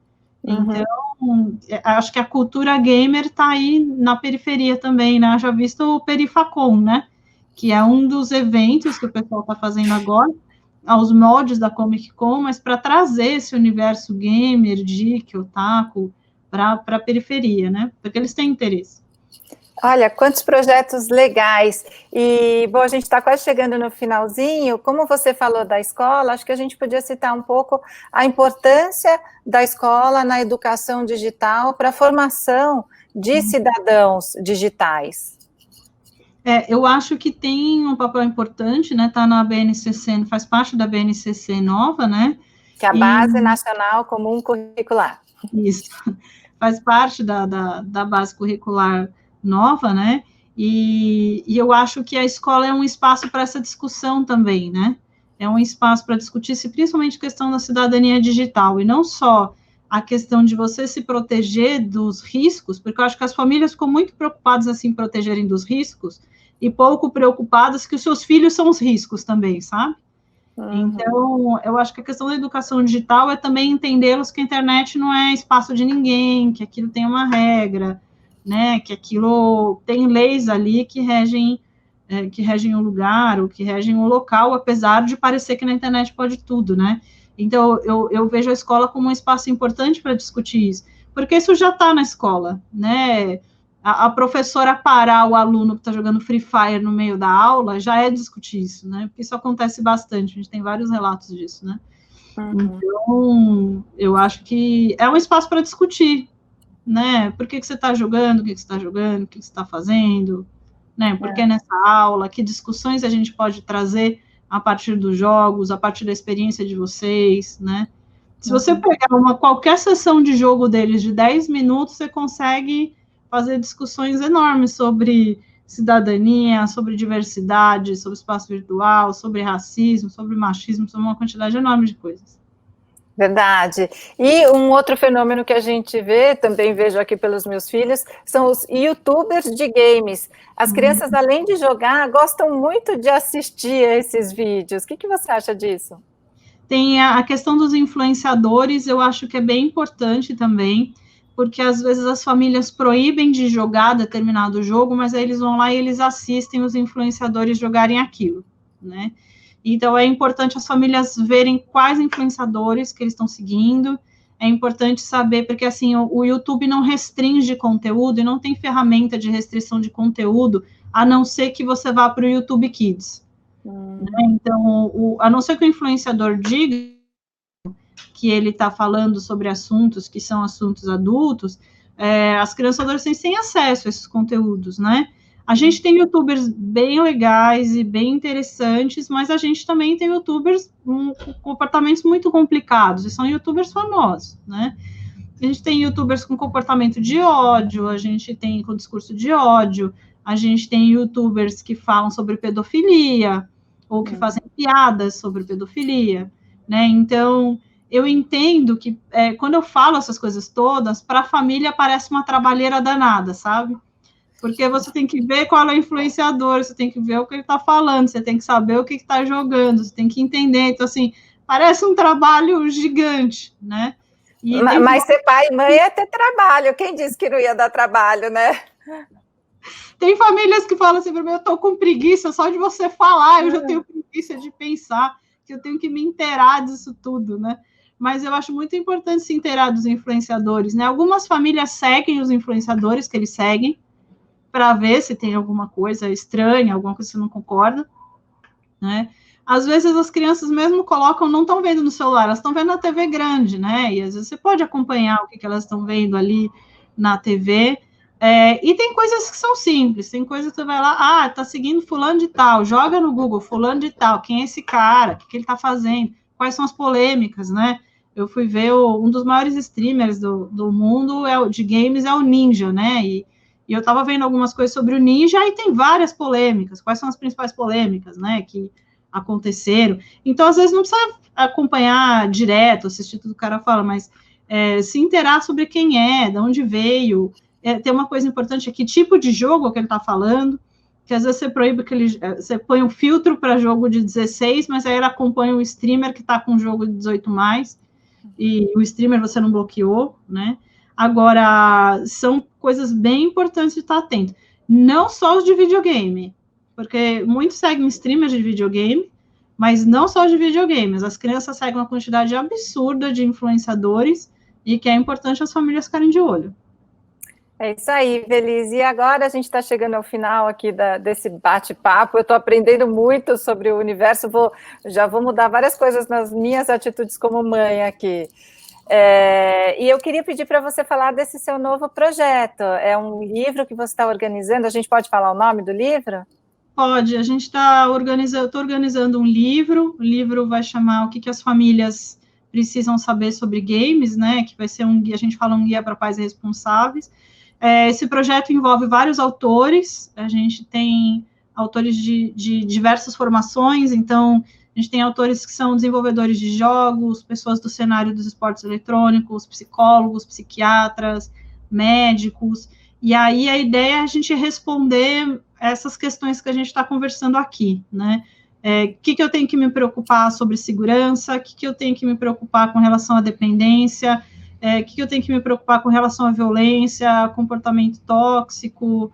Então, acho que a cultura gamer está aí na periferia também, né? Já visto o Perifacon, né? Que é um dos eventos que o pessoal está fazendo agora, aos moldes da Comic Con, mas para trazer esse universo gamer, geek, otaku, para a periferia, né? Porque eles têm interesse. Olha, quantos projetos legais. E, bom, a gente está quase chegando no finalzinho. Como você falou da escola, acho que a gente podia citar um pouco a importância da escola na educação digital para a formação de cidadãos digitais. Eu acho que tem um papel importante, né? Está na BNCC, faz parte da BNCC nova, né? Que é a Base Nacional Comum Curricular. Isso, faz parte da base curricular nova, né? E eu acho que a escola é um espaço para essa discussão também, né? É um espaço para discutir, principalmente a questão da cidadania digital, e não só a questão de você se proteger dos riscos, porque eu acho que as famílias ficam muito preocupadas assim, em protegerem dos riscos, e pouco preocupadas que os seus filhos são os riscos também, sabe? Então, eu acho que a questão da educação digital é também entendê-los que a internet não é espaço de ninguém, que aquilo tem uma regra, né, que aquilo tem leis ali que regem o lugar, ou que regem o local, apesar de parecer que na internet pode tudo, né? Então, eu vejo a escola como um espaço importante para discutir isso, porque isso já está na escola, né? A professora parar o aluno que está jogando Free Fire no meio da aula já é discutir isso, né? Porque isso acontece bastante, a gente tem vários relatos disso, né? Então, eu acho que é um espaço para discutir, né? Por que você está jogando, o que você está jogando, o que você está fazendo, né? Por que nessa aula, que discussões a gente pode trazer a partir dos jogos, a partir da experiência de vocês, né? Se você pegar qualquer sessão de jogo deles de 10 minutos, você consegue fazer discussões enormes sobre cidadania, sobre diversidade, sobre espaço virtual, sobre racismo, sobre machismo, sobre uma quantidade enorme de coisas. Verdade. E um outro fenômeno que a gente vê, também vejo aqui pelos meus filhos, são os youtubers de games. As crianças, além de jogar, gostam muito de assistir a esses vídeos. O que você acha disso? Tem a questão dos influenciadores, eu acho que é bem importante também, porque às vezes as famílias proíbem de jogar determinado jogo, mas aí eles vão lá e eles assistem os influenciadores jogarem aquilo, né? Então, é importante as famílias verem quais influenciadores que eles estão seguindo, é importante saber, porque, assim, o YouTube não restringe conteúdo e não tem ferramenta de restrição de conteúdo, a não ser que você vá para o YouTube Kids. Né? Então, a não ser que o influenciador diga que ele está falando sobre assuntos que são assuntos adultos, as crianças e adolescentes têm acesso a esses conteúdos, né? A gente tem youtubers bem legais e bem interessantes, mas a gente também tem youtubers com comportamentos muito complicados, e são youtubers famosos, né? A gente tem youtubers com comportamento de ódio, a gente tem com discurso de ódio, a gente tem youtubers que falam sobre pedofilia, ou que fazem piadas sobre pedofilia, né? Então, eu entendo que quando eu falo essas coisas todas, para a família parece uma trabalheira danada, sabe? Porque você tem que ver qual é o influenciador, você tem que ver o que ele está falando, você tem que saber o que está jogando, você tem que entender. Então, assim, parece um trabalho gigante, né? Mas ser pai e mãe é ter trabalho. Quem disse que não ia dar trabalho, né? Tem famílias que falam assim para mim, eu estou com preguiça só de você falar, eu já tenho preguiça de pensar, que eu tenho que me inteirar disso tudo, né? Mas eu acho muito importante se inteirar dos influenciadores, né? Algumas famílias seguem os influenciadores que eles seguem, para ver se tem alguma coisa estranha, alguma coisa que você não concorda, né? Às vezes as crianças mesmo colocam, não estão vendo no celular, elas estão vendo na TV grande, né? E às vezes você pode acompanhar o que elas estão vendo ali na TV, E tem coisas que são simples, tem coisas que você vai lá, tá seguindo fulano de tal, joga no Google, fulano de tal, quem é esse cara, o que ele tá fazendo, quais são as polêmicas, né? Eu fui ver um dos maiores streamers do mundo de games é o Ninja, né? E eu tava vendo algumas coisas sobre o Ninja e tem várias polêmicas, quais são as principais polêmicas, né, que aconteceram. Então, às vezes, não precisa acompanhar direto, assistir tudo que o cara fala, mas se inteirar sobre quem é, de onde veio. Tem uma coisa importante aqui, tipo de jogo que ele está falando, que às vezes você proíbe você põe um filtro para jogo de 16, mas aí ele acompanha o streamer que está com um jogo de 18 mais, e o streamer você não bloqueou, né? Agora, são coisas bem importantes de estar atento. Não só os de videogame, porque muitos seguem streamers de videogame, mas não só de videogames. As crianças seguem uma quantidade absurda de influenciadores e que é importante as famílias ficarem de olho. É isso aí, Belize. E agora a gente está chegando ao final aqui desse bate-papo. Eu estou aprendendo muito sobre o universo. Já vou mudar várias coisas nas minhas atitudes como mãe aqui. E eu queria pedir para você falar desse seu novo projeto. É um livro que você está organizando. A gente pode falar o nome do livro? Pode. A gente está organizando um livro. O livro vai chamar O que as famílias precisam saber sobre games, né? Que vai ser um guia. A gente fala um guia para pais responsáveis. Esse projeto envolve vários autores, a gente tem autores de diversas formações, então a gente tem autores que são desenvolvedores de jogos, pessoas do cenário dos esportes eletrônicos, psicólogos, psiquiatras, médicos, e aí a ideia é a gente responder essas questões que a gente está conversando aqui, né? O que eu tenho que me preocupar sobre segurança, o que eu tenho que me preocupar com relação à dependência, o que eu tenho que me preocupar com relação à violência, comportamento tóxico,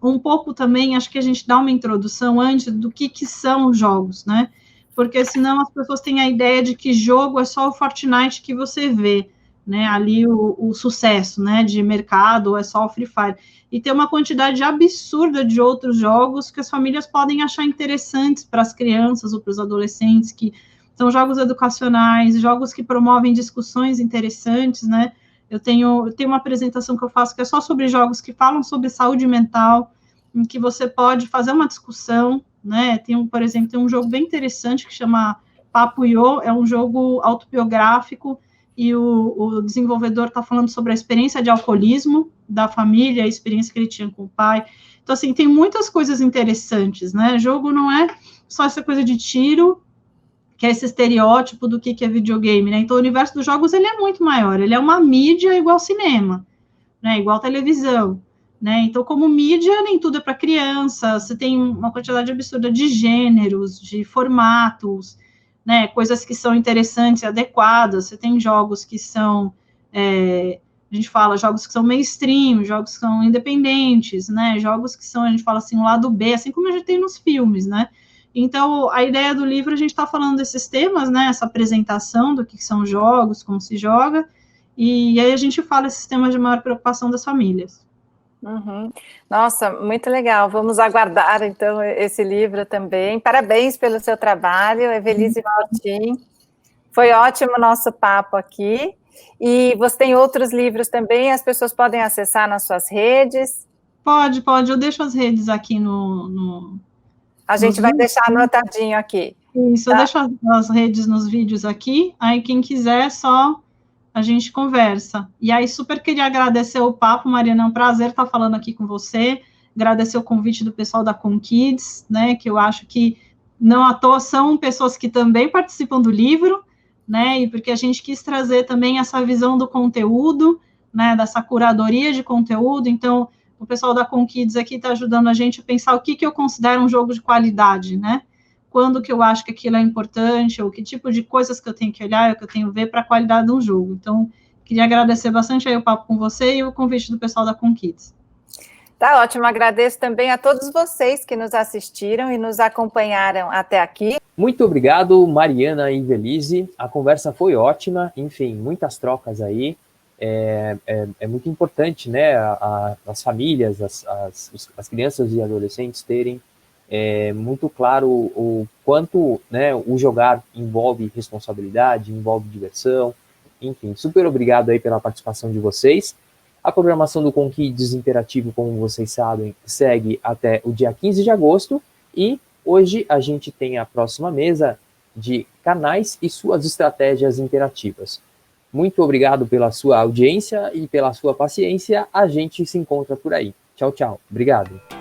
um pouco também, acho que a gente dá uma introdução antes do que são os jogos, né? Porque senão as pessoas têm a ideia de que jogo é só o Fortnite que você vê, né? Ali o sucesso, né? De mercado, é só o Free Fire. E tem uma quantidade absurda de outros jogos que as famílias podem achar interessantes para as crianças ou para os adolescentes, que são jogos educacionais, jogos que promovem discussões interessantes, né? Eu tenho uma apresentação que eu faço que é só sobre jogos que falam sobre saúde mental, em que você pode fazer uma discussão, né? Por exemplo, tem um jogo bem interessante que chama Papo Yo, é um jogo autobiográfico, e o desenvolvedor está falando sobre a experiência de alcoolismo da família, a experiência que ele tinha com o pai. Então, assim, tem muitas coisas interessantes, né? Jogo não é só essa coisa de tiro, que é esse estereótipo do que é videogame, né? Então, o universo dos jogos, ele é muito maior, ele é uma mídia igual cinema, né? Igual televisão, né? Então, como mídia, nem tudo é para criança, você tem uma quantidade absurda de gêneros, de formatos, né? Coisas que são interessantes e adequadas, você tem jogos que são, a gente fala, jogos que são mainstream, jogos que são independentes, né? Jogos que são, a gente fala assim, o lado B, assim como a gente tem nos filmes, né? Então, a ideia do livro, a gente está falando desses temas, né, essa apresentação do que são jogos, como se joga, e aí a gente fala esses temas de maior preocupação das famílias. Uhum. Nossa, muito legal. Vamos aguardar, então, esse livro também. Parabéns pelo seu trabalho, Evelise Martim. Foi ótimo o nosso papo aqui. E você tem outros livros também, as pessoas podem acessar nas suas redes? Pode. Eu deixo as redes aqui no A gente vai deixar anotadinho aqui. Isso, tá? Eu deixo as redes nos vídeos aqui, aí quem quiser, só a gente conversa. E aí, super queria agradecer o papo, Mariana, é um prazer estar falando aqui com você, agradecer o convite do pessoal da ConKids, né, que eu acho que não à toa são pessoas que também participam do livro, né, e porque a gente quis trazer também essa visão do conteúdo, né, dessa curadoria de conteúdo, então o pessoal da ConKids aqui está ajudando a gente a pensar o que eu considero um jogo de qualidade, né? Quando que eu acho que aquilo é importante, ou que tipo de coisas que eu tenho que olhar, que eu tenho que ver para a qualidade de um jogo. Então, queria agradecer bastante aí o papo com você e o convite do pessoal da ConKids. Tá ótimo, agradeço também a todos vocês que nos assistiram e nos acompanharam até aqui. Muito obrigado, Mariana e Evelise, a conversa foi ótima, enfim, muitas trocas aí. É muito importante, né, as famílias, as crianças e adolescentes terem muito claro o quanto, né, o jogar envolve responsabilidade, envolve diversão, enfim, super obrigado aí pela participação de vocês. A programação do Conkids Interativo, como vocês sabem, segue até o dia 15 de agosto, e hoje a gente tem a próxima mesa de canais e suas estratégias interativas. Muito obrigado pela sua audiência e pela sua paciência. A gente se encontra por aí. Tchau, tchau. Obrigado.